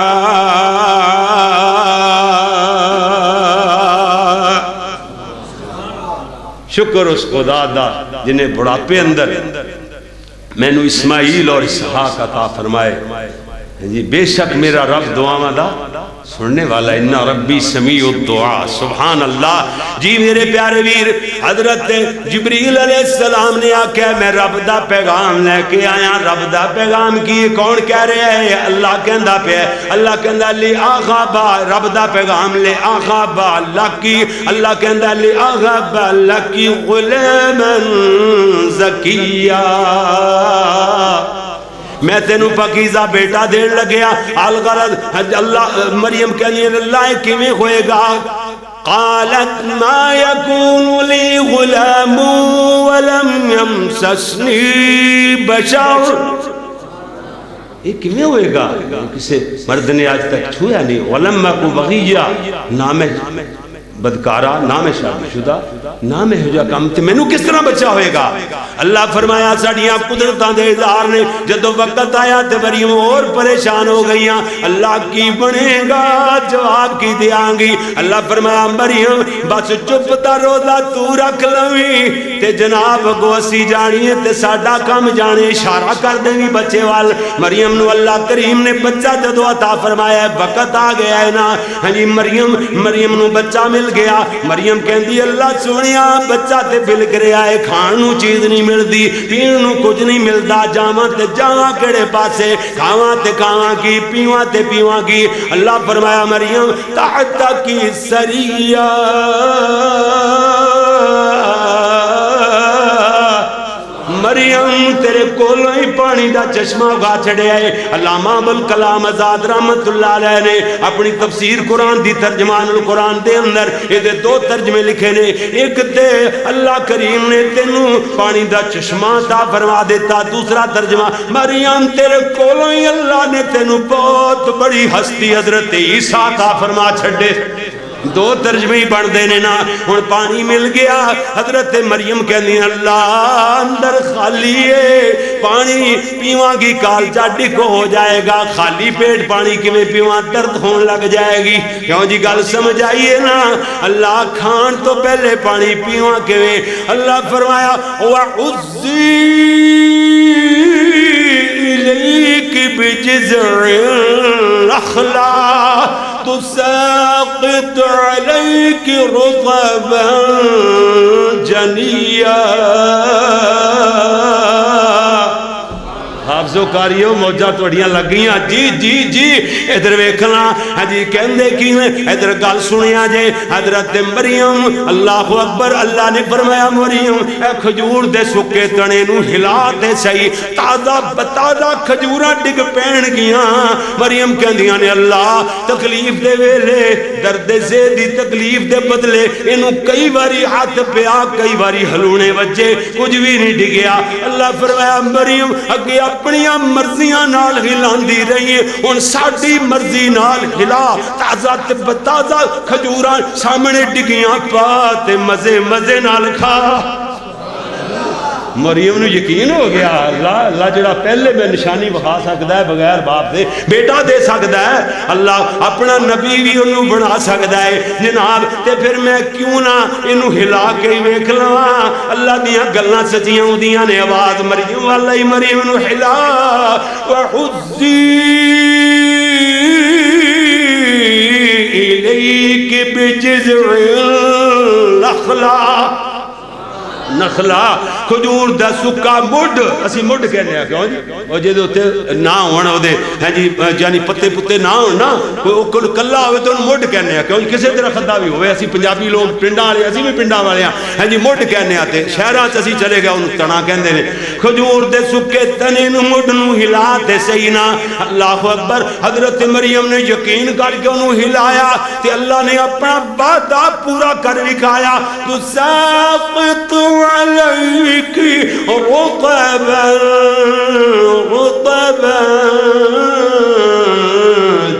شکر اس خدا دا جنہیں بڑھاپے اندر میں نو اسماعیل اور اسحاق عطا فرمائے جی بے شک میرا رب دعاواں دا سننے والا انہا ربی سمیع الدعا سبحان اللہ جی میرے پیارے ویر حضرت جبریل علیہ السلام نے آکھا میں رب دا پیغام لے کے آیا رب دا پیغام کی کون کہہ رہے ہیں اللہ کہندہ پہ اللہ کہندہ لی آغا با رب دا پیغام لے آغا با اللہ کی اللہ کہندہ لی آغا با اللہ کی غلامن زکیہ میں تینو پاکیزہ بیٹا دین لگیا الغرض اللہ مریم کہنی اللہ کیویں ہوئے گا قالت ما يكون لي غلام ولم يمسسني بشر یہ کیویں ہوئے گا کسے مرد نے آج تک چھویا نہیں ولم کو بغیہ نام بدکارا نام شادی شدہ نام ہجا کم تے میں نو کس طرح بچہ ہوئے گا اللہ فرمایا ساڑیاں قدرتاں دے اظہار نے جدو وقت آیا تے مریم اور پریشان ہو گئیاں اللہ کی بنے گا جواب کی دیاں گی اللہ فرمایا مریم بس چپ دا روزہ تو رکھ لویں تے جناب کو اسی جانیے تے ساڑا کم جانے اشارہ کر دیں گی بچے وال مریم نو اللہ کریم نے بچہ جدو عطا فرمایا وقت آ گیا ہے نا ہنی مریم نو بچہ مل گیا مریم کہندی اللہ سونیا بچہ تے بل کریا ہے کھان نو چیز نہیں ملدی پین نو کچھ نہیں ملدا جاواں تے جاواں کڑے پاسے کھاواں تے کھاواں کی پیواں تے پیواں کی اللہ فرمایا مریم تحت کی سریہ مریم تیرے کولوں ہی پانی دا چشمہ اگا چھڑے آئے علامہ ابوالکلام آزاد رحمت اللہ علیہ نے اپنی تفسیر قرآن دی ترجمان القرآن دے اندر یہ دو ترجمے لکھے نے ایک تے اللہ کریم نے تینوں پانی دا چشمہ عطا فرما دیتا دوسرا ترجمہ مریم تیرے کولوں ہی اللہ نے تینوں بہت بڑی ہستی حضرت عیسیٰ عطا فرما چھڑے دو ترجمے ہی پڑھ دینے نا اور پانی مل گیا حضرت مریم کہنی اللہ اندر خالی ہے پانی پیواں کی کالچہ ڈکو ہو جائے گا خالی پیٹ پانی کی میں پیواں درد ہون لگ جائے گی کیوں جی گل سمجھ آئیے نا اللہ کھان تو پہلے پانی پیواں کے میں اللہ فرمایا وَعُزِّي إِلَيْكِ بِجِزْعِ النَّخْلَةِ تساقط عليك رطبا جنيا حافظو کاریو موجہ توڑیاں لگ گئیاں جی جی جی ادھر ویکھنا حجی کہندے کی ادھر گل سنیا جے حضرت مریم اللہ اکبر اللہ نے فرمایا مریم اے کھجور دے سکے تنے نو ہلا دے سہی تازہ بتازہ کھجوراں ڈگ پین گیاں مریم کہندیاں نے اللہ تکلیف دے ویلے درد زیدی تکلیف دے بدلے انہوں کئی باری ہاتھ پہ آ کئی باری ہلونے وجے کچھ بھی نہیں ڈگیا اللہ فرمایا مریم اگے اپنی مرضیاں نال ہلان دی رہی ہیں ان ساڑی مرضی نال ہلا تازہ تازہ کھجوراں سامنے ڈگیاں پاتے مزے مزے نال کھا مریم نو یقین ہو گیا اللہ جڑا پہلے میں نشانی بخا سکتا ہے بغیر باپ دے بیٹا دے سکتا ہے اللہ اپنا نبی بھی انہوں بنا سکتا ہے جناب تے پھر میں کیوں نہ انہوں ہلا کے ہی ویکھ لواں اللہ دیاں گلاں سچیاں ہوندیاں نے آواز مریم والا ہی مریم نو ہلا وَحُزِّي إِلَيْكِ بِجِزْعِ النَّخْلَةِ نخلا کھجور دا سکا مڈ اسی مڈ کہنے ہیں کیوں جی اور جے دے ہوتے نہ ہونا ہو دے ہیں جی یعنی پتے پتے نہ ہونا کوئی کلا ہوئے تو انہوں مڈ کہنے ہیں کیوں جی کسے طرح خدا بھی ہوئے اسی پنجابی لوگ پنڈا والے اسی بھی پنڈا والے ہیں جی مڈ کہنے آتے شہران سے اسی چلے گا انہوں تنا کہنے ہیں کھجور دے سکے تنے مڈ نو ہلا تے سینا اللہ اکبر حضرت مریم نے یقین کر کے انہوں ہلایا تے اللہ نے اپنا وعدہ پورا کر دکھایا تو ساقط علیک رطبا رطبا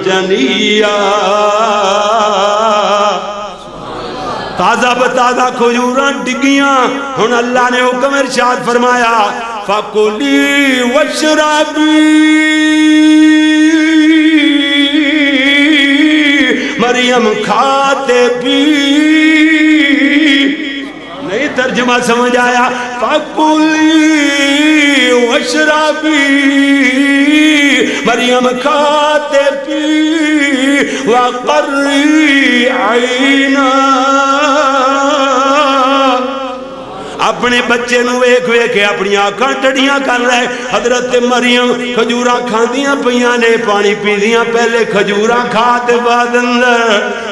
جنیا تازہ بتازہ کھجوراں ڈگیاں ہن اللہ نے حکم ارشاد فرمایا فَقُلِي وَاشْرَبِي مریم کھاتے پی نہیں ترجمہ سمجھ آیا فَقُلِي وَاشْرَبِي مریم کھاتے پی وَقَرِّي عَيْنَا اپنے بچے نو ایک ویکھے اپنی آنکھاں ٹڑیاں کر رہے حضرت مریم کھجوراں کھاندیاں پیاں نے پانی پی دیاں پہلے کھجوراں کھاتے بعد اندر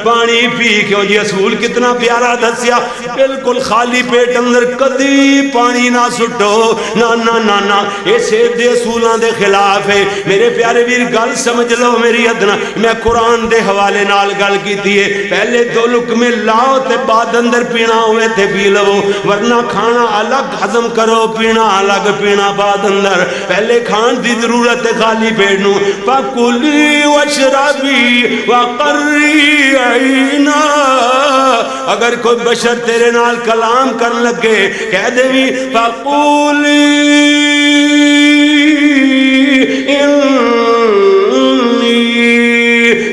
پانی پی کیوں جی اصول کتنا پیارا دسیا بالکل خالی پیٹ اندر کدی پانی نہ سٹو نا نا نا نا ایسے دے اصولاں دے خلاف ہے میرے پیارے ویر گل سمجھ لو میری ادنا میں قرآن دے حوالے نال گل کی دیئے پہلے دو لقمے لاؤ تے بعد اندر پینا ہوئے تے پی لو ورنہ کھانا الگ ہضم کرو پینا الگ پینا بعد اندر پہلے کھان دی ضرورت ہے خالی پیٹ نو فَقُلِي وَاشْرَبِي وَقَرِّي عَيْنَا اگر کوئی بشر تیرے نال کلام کرن لگے کہہ دے بھی فَقُولِي إِنِّي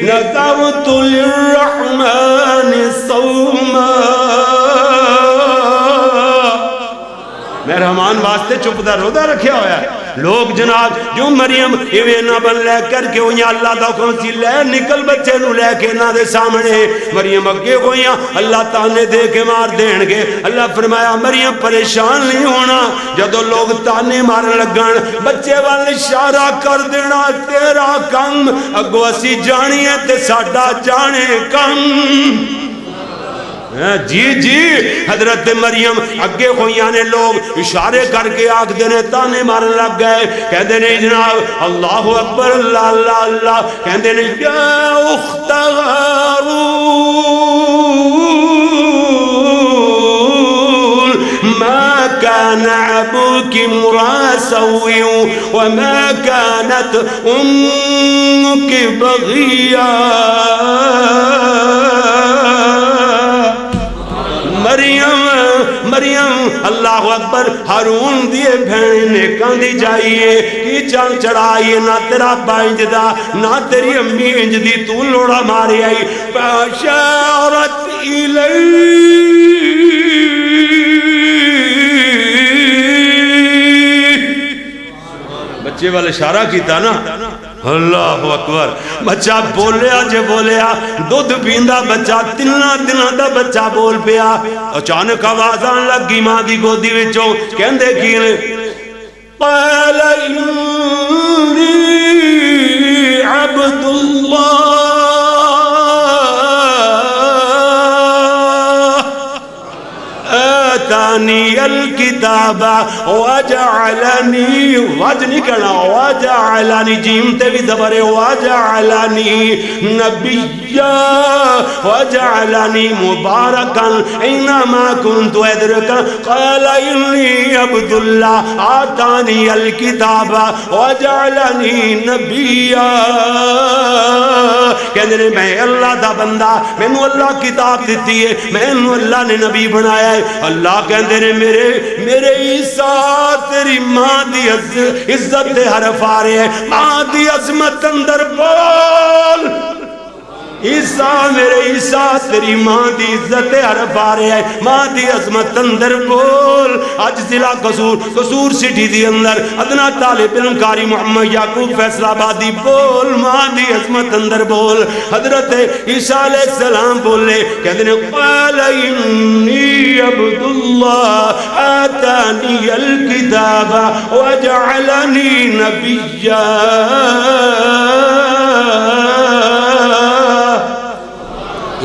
نَذَرْتُ لِلرَّحْمَنِ صَوْمًا میں رحمان واسطے چپ دا روزہ رکھیا ہویا ہے لوگ جناب جو مریم ایویں نہ بن لے کر کے ہویاں اللہ دا حکم سی لے نکل بچے نو لے کے نہ دے سامنے مریم اگے ہویاں اللہ تانے دے کے مار دین گے اللہ فرمایا مریم پریشان نہیں ہونا جدو لوگ تانے مارن لگن بچے والے اشارہ کر دینا تیرا کم اگو اسی جانی ہے تے ساڈا جانے کم جی جی حضرت مریم اگے ہویاں نے لوگ اشارے کر کے آگ دینے تانے مارن لگ گئے کہہ دینے جناب اللہ اکبر اللہ اللہ اللہ کہہ دینے یا اخت ہارون ما كان أبوك امرأ سوء وما كانت أمك بغيا مریم اللہ اکبر ہارون دیے بھینے کاندی جائیے کی چان چڑھائیے نہ تیرا بائنج دا نہ تیری امی انج دی تو لوڑا ماری آئی فاشارت الی بچے والے اشارہ کیتا نا اللہ اکبر بچہ بولیا جے بولیا دودھ پیندا بچہ تنہ دنہ دا بچہ بول پیا اچانک آواز آن لگی ماں دی گودی وچوں کہندے کینے قال انی عبد اللہ آتانی الکتاب وجعلنی وج نہیں کرنا وجعلنی جیم تے بھی دبرے وجعلنی نبیا وجعلنی مبارکا اینما کنت ادرکا قال انی عبداللہ آتانی الکتاب وجعلنی نبیا کہنے میں اللہ دا بندہ میں نو اللہ کتاب دیتی ہے میں نو اللہ نے نبی بنایا ہے اللہ کہندے نے میرے عیسیٰ تیری ماں دی عزت دے حرف آ رہے ہیں ماں دی عظمت اندر بول عیسیٰ میرے عیسیٰ تیری ماں دی عزت عرف آ رہے ہے، ماں دی عظمت اندر بول. آج ضلع قصور سٹی دی اندر ادنا طالب علم قاری محمد یعقوب فیصل آبادی بول، ماں دی عظمت اندر بول. حضرت عیسیٰ علیہ السلام بولے کہتے ہیں قال انی عبد اللہ آتانی الکتاب وجعلنی نبیا.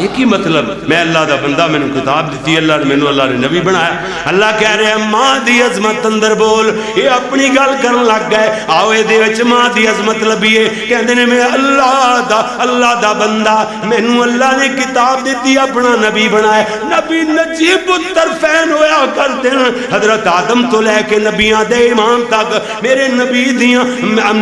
ایک ہی مطلب، میں اللہ دا بندہ، میں نے کتاب دیتی، اللہ نے میں اللہ نے نبی بنایا. اللہ کہہ رہے ہیں ماں دی عظمت اندر بول. یہ اپنی گل کرن لگ گئے. آؤ دے وچ ماں دی عظمت لبیے. کہندے نے میں اللہ دا بندہ، مینوں اللہ نے کتاب دیتی، اپنا نبی بنایا. نبی نجیب الطرفین ہویا کرتے ہیں. حضرت آدم تو لے کے نبیاں دے امام تک، میرے نبی دیاں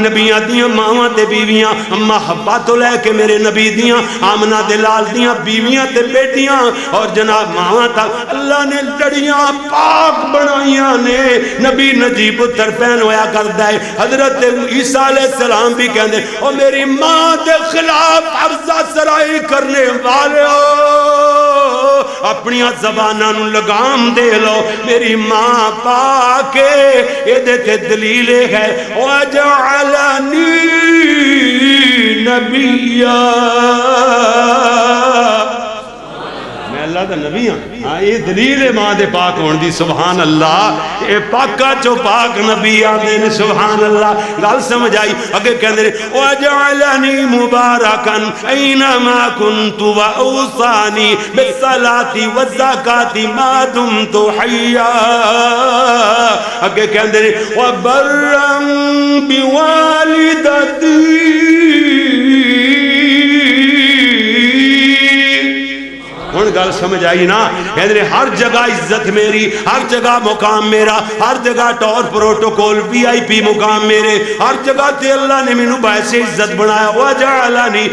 نبیاں دیاں ماواں تے بیویاں، اما حوا تو لے کے میرے نبی دیاں آمنہ دے لال دیاں بیویاں تے بیٹیاں اور جناب ماں تک اللہ نے لڑیاں پاک بنائیاں نے. نبی نجیب الطرفین ہویا کرتا ہے. حضرت عیسیٰ علیہ السلام بھی کہتے ہیں او میری ماں دے خلاف عرضہ سرائی کرنے والے ہو، اپنی زباناں نو لگام دے لو. میری ماں پاک اے دے تے دلیل ہے وَجَعَلَنِي نَبِيًّا. اللہ دا نبی ہاں. یہ دلیل ہے ماں دے پاک ہون دی. سبحان اللہ. اے پاکا چو پاک نبی آدھے نے. سبحان اللہ. گل سمجھ آئی. اگے کہندے نے وَجَعَلَنِي مُبَارَكًا أَيْنَمَا كُنْتُ وَأَوْصَانِي بِالصَّلَاةِ وَالزَّكَاةِ مَا دُمْتُ حَيًّا. اگے کہندے نے وَبَرًّا بِوَالِدَتِي. گل سمجھ آئی نا. کہتے ہیں ہر جگہ عزت میری، ہر جگہ مقام میرا، ہر جگہ ٹور پروٹوکول وی آئی پی مقام میرے، ہر جگہ تے اللہ نے مینوں باعث عزت بنایا. وجعلنی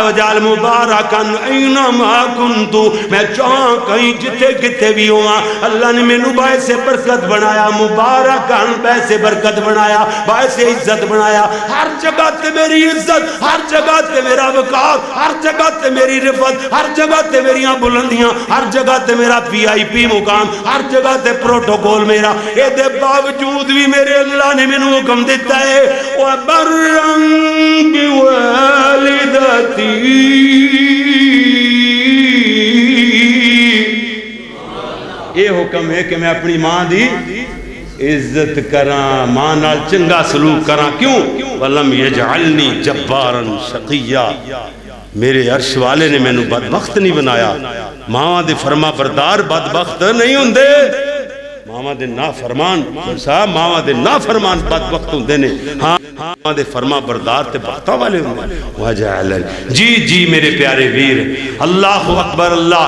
وجعل مبارکا اینما کنت. میں چاہاں کہیں جتے کتے بھی ہوا اللہ نے مینوں باعث برکت بنایا. مبارکا باعث برکت بنایا، باعث عزت بنایا. ہر جگہ تے میری عزت، ہر جگہ تے میرا وقار، ہر جگہ تے میری رفت، ہر جگہ تے میریاں بلندیاں، ہر جگہ تے میرا پی آئی پی مقام، ہر جگہ تے پروٹوکول میرا. اے دے باوجود بھی میرے اللہ نے مینوں حکم دیتا ہے وَبَرًّا بِوَالِدَتِي. یہ حکم ہے کہ میں اپنی ماں دی عزت کراں، ماں نال چنگا سلوک کراں. کیوں؟ وَلَمْ يَجْعَلْنِي جَبَّارًا شَقِيًّا. میرے عرش والے نے میں نو بدبخت نہیں بنایا. ماں دے فرما بردار بدبخت نہیں ہوندے. ماں دے نافرمان صاحب، ماں دے نافرمان بدبخت ہوندے نے. ہاں ماں دے فرما بردار تے بختاں والے ہوندے. وجعلنی. جی میرے پیارے ویر، اللہ اکبر. اللہ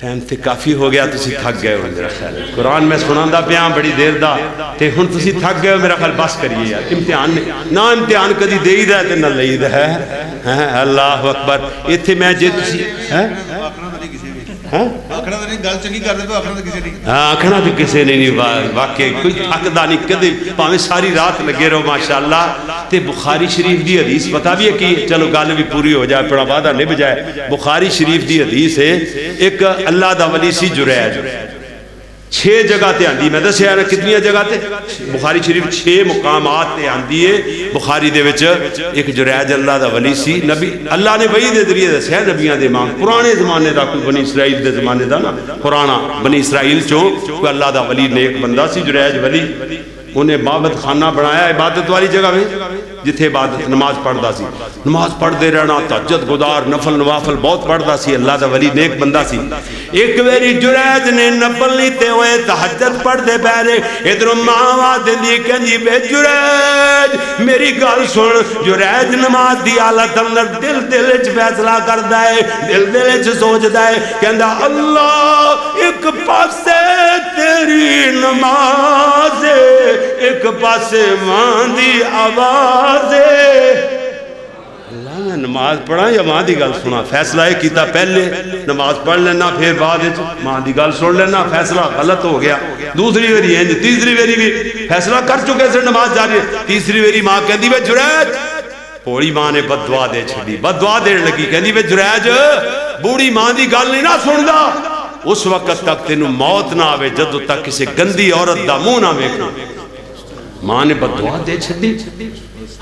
ٹائم تے کافی ہو گیا. تسی تھک گئے ہو میرا خیال. قرآن میں سناندا پیاں بڑی دیر دا تے ہن تسی تھک گئے ہو میرا خیال. بس کریے یار. امتحان نہ امتحان کدی دئی دا تے نہ لئی دا ہے. اللہ اکبر. ایتھے میں جے تسی آکھنا تو کسے نہیں. واقعی کوئی تھکدا نہیں کدی، پاویں ساری رات لگے رہو ماشاءاللہ. تے بخاری شریف دی حدیث پتہ بھی ہے کہ چلو گل بھی پوری ہو جائے، پڑا وعدہ نبھ جائے. بخاری شریف دی حدیث ہے ایک اللہ دا ولی سی جریج. 6 جگہ تے آندی. میں دسیا نا کتنی جگہ تے بخاری شریف 6 مقامات تے آندی ہے. بخاری دے وچ ایک جریج اللہ دا ولی سی. نبی اللہ نے وحی دے ذریعے دسیا نبیاں دے امام. پرانے زمانے دا کوئی بنی اسرائیل دے زمانے دا نا، پرانا بنی اسرائیل چوں کوئی اللہ دا ولی نیک بندہ سی جریج ولی. انہیں عبادت خانہ بنایا عبادت والی جگہ میں جتھے عبادت نماز پڑھدا سی. نماز پڑھدے رہنا، تہجد گزار، نفل نوافل بہت پڑھدا سی. اللہ دا ولی نیک بندہ سی. ایک ویری جریج نے نفل لیتے ہوئے تہجد پڑھدے پہرے ادھر ماں دندی کہندی بے جریج میری گل سن. جریج نماز دی حالت اندر دل وچ فیصلہ کردا ہے، دل وچ سوچدا ہے. کہندا اللہ ایک پاسے تیری نماز ہے، ایک پاسے ماں دی آواز ہے. اللہ میں نماز پڑھا یا ماں دی گل سنا؟ فیصلہ ہے کیتا پہلے نماز پڑھ لینا، پھر بعد ماں دی گل سن لینا. فیصلہ غلط ہو گیا. دوسری ویری ہے، تیسری ویری بھی فیصلہ کر چکے سے نماز جاری ہے. تیسری ویری ماں کہتی بے جریج بھولی ماں نے بددعا دے چھڑی، بددعا دین لگی کہندی وے جریج بوڑھی ماں دی گل نہیں نہ سندا، اس وقت تک تینوں موت نہ آوے جدوں تک کسی گندی عورت دا منہ نہ ویکھے۔ ماں نے بددعا دے چھڑی۔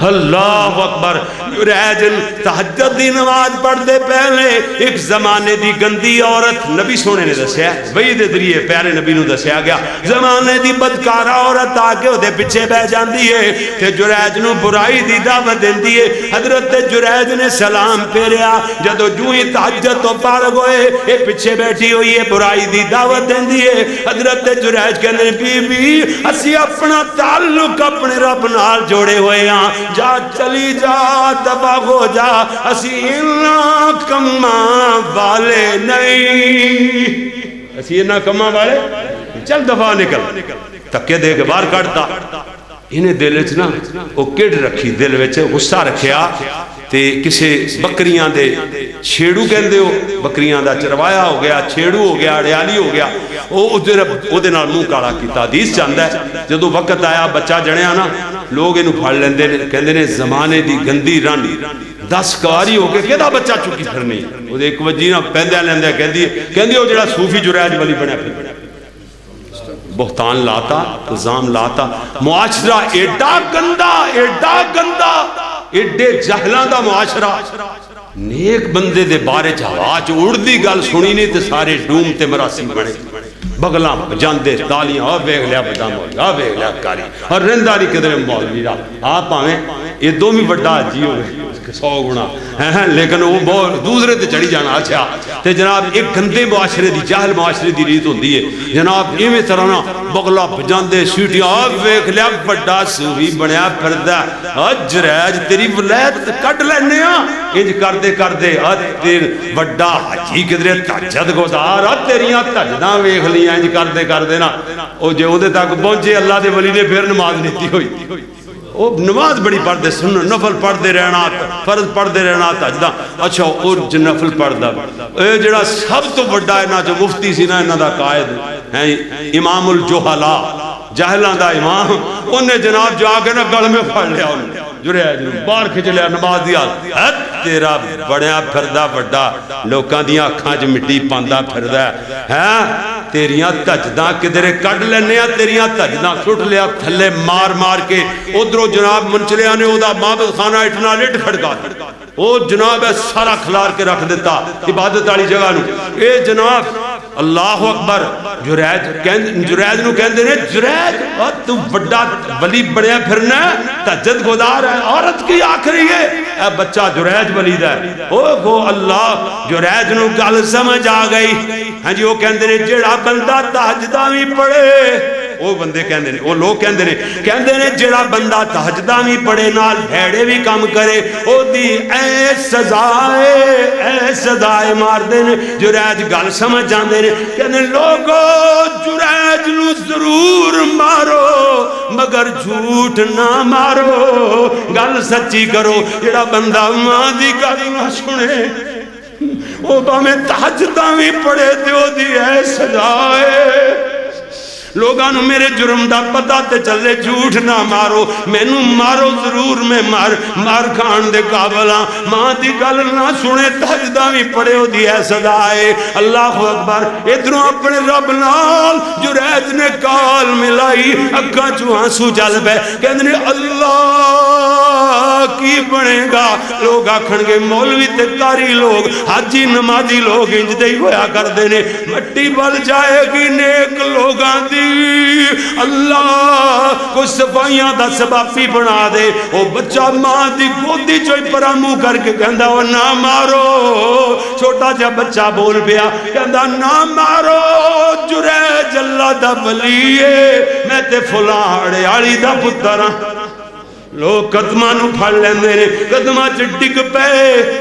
اللہ اکبر، جریج تہجد دی نماز پڑھ دے پہلے ایک زمانے دی گندی عورت نبی سونے نے دسیا، وحی دے ذریعے پیارے نبی نو دسیا گیا، زمانے دی بدکارا عورت آ کے دے پیچھے بہ جاندی ہے تے جریج نو برائی دی دعوت دیندی ہے۔ حضرت جریج نے سلام پھیریا، جدو جو ہی تہجد تو فارغ ہوئے اے پیچھے بیٹھی ہوئی ہے برائی دی دعوت دیندی ہے۔ حضرت جریج کہندے بی بی اسی اپنا تعلق اپنے رب نال جوڑے ہوئے ہاں، جا چلی جا دبا ہو جا، اسی انہاں کماں والے نہیں، اسی انہاں کماں والے چل دفعہ نکل، تکے دے کے باہر کڑتا۔ انہیں دل وچ نا او کڑ رکھی، دل وچ غصہ رکھیا تے کسے بکریاں دے چھیڑو کہندے ہو، بکریاں دا چروایا ہو گیا، چھیڑو ہو گیا، اڑیالی ہو گیا، او دے نال منہ کالا کیتا۔ حدیث چاہندا ہے جدوں وقت آیا بچہ جنیا نا لوگ انہوں پھڑ لیندے نے، کہندے نے زمانے دی گندی رن 10 کواری ہو کے کہدا بچہ چکی پھرنی، او دے ایک وجی نہ پیندے لیندے کہندی او جڑا صوفی جریج ولی بنیا پھر بہتان لاتا، الزام لاتا، معاشرہ ایڈا گندا، ایڈا گندا، ایڈے جہلاں دا معاشرہ، نیک بندے دے بارے ہوا چ اڑدی گل سنی نہیں تے سارے ڈوم تے مراسی بنے، بغلاں جاندے تالیاں آ ویکھ لیا بڑا مولوی، آ ویکھ لیا کاری، اور رہندا نہیں کدھر مولوی دا، آپ پاویں یہ دو بھی بڑا جی ہوئے 100 گنا، لیکن وہ بہت دوسرے تے چڑھی جانا۔ اچھا تے جناب ایک گندے معاشرے دی، جاہل معاشرے دی ریت ہوندی ہے جناب، ایویں طرح نا بغلا بجاندے سیٹیاں آ ویکھ لیا بڑا صوفی بنیا پھردا، جریج تیری ولایت کڈ لینے ہاں، انج کردے کردے تیر بڑا حجی کدھرے تہجد گزار، تیریاں تہجداں ویکھ لیاں، انج کردے کردے نا او جے اودے تک پہنچے اللہ دے ولی نے پھر نماز نہیں ہوئی، وہ نماز بڑی پڑھ دے، سنو نفل پڑھ دے رہنا، فرض پڑھ دے رہنا تہجداں۔ اچھا اور نفل پڑھ دا اے جڑا سب تو بڑا ہے نا جو مفتی سی نا انہاں دا قائد ہے امام الجہلا، جاہلاں دا امام، انہیں جناب جا کے نا گل میں پھڑ لیا، انہیں جریج باہر کھچ لیا نماز دیا، تیرا بڑیا پھردا بڑا لوکاں دیاں اکھاں چ مٹی پاندا پھردا ہے، تیریاں تہجداں کدھرے کڈ لینے، تیریاں تہجداں سٹ لیا تھلے مار مار کے، ادھروں جناب منچلیاں نے اودہ معبد خانہ اٹھنا لٹ کھڑکا دیا، او جناب ہے سارا کھلار کے رکھ دیتا عبادت والی جگہ نو، اے جناب اللہ اکبر، جریج نو کہندے نے جریج تو بڑا ولی بڑیا پھرنا تہجد گزار ہے، عورت کی آخری ہے، اے بچہ جریج ولی دا ہے، او گو اللہ، جریج نو گل سمجھ آ گئی، ہاں جی وہ کہندے نے جڑا بندہ تہجداں وی پڑھے، وہ بندے کہندے نے، وہ لوگ کہندے نے جڑا بندہ تہجداں وی پڑھے نال بھیڑے وی کام کرے او دی اے سزائے مار دے نے۔ جریج گل سمجھ جاندے نے، کہندے لوگو جریج نو ضرور مارو مگر جھوٹ نہ مارو، گل سچی کرو، جڑا بندہ ماں دی گل نہ سنے او باویں تہجداں وی پڑھے تے او دی اے سزائے، لوگاں نو میرے جرم دا پتہ تے چلے، جھوٹ نہ مارو، مینوں مارو ضرور، میں مار کھان دے قابل ہاں، ماں دی گل نہ سنے تہجداں وی پڑھے او دی اے سزائے۔ اللہ اکبر، ادھروں اپنے رب نال جریج نے کال ملائی، اکھاں چوں آنسو جل پے، کہندے نے اللہ کی بنے گا، لوگ آکھن گے مولوی تے قاری لوگ، حاجی نمازی لوگ انج دے ہویا کردے نے، مٹی بل جائے گی نیک لوگاں دی، اللہ کو صفائیاں دا سبابی بنا دے، او بچہ ماں دی گودی چوئی پرا منہ کر کے کہندا وہ نہ مارو، چھوٹا جا بچہ بول پیا کہندا نہ مارو، جریج اللہ دا ولی ہے، میں تے فلاں آڑی دا پتر ہاں، لوگ قدمہ نو پھڑ لیندے نے، قدمہ چ ڈگ پے،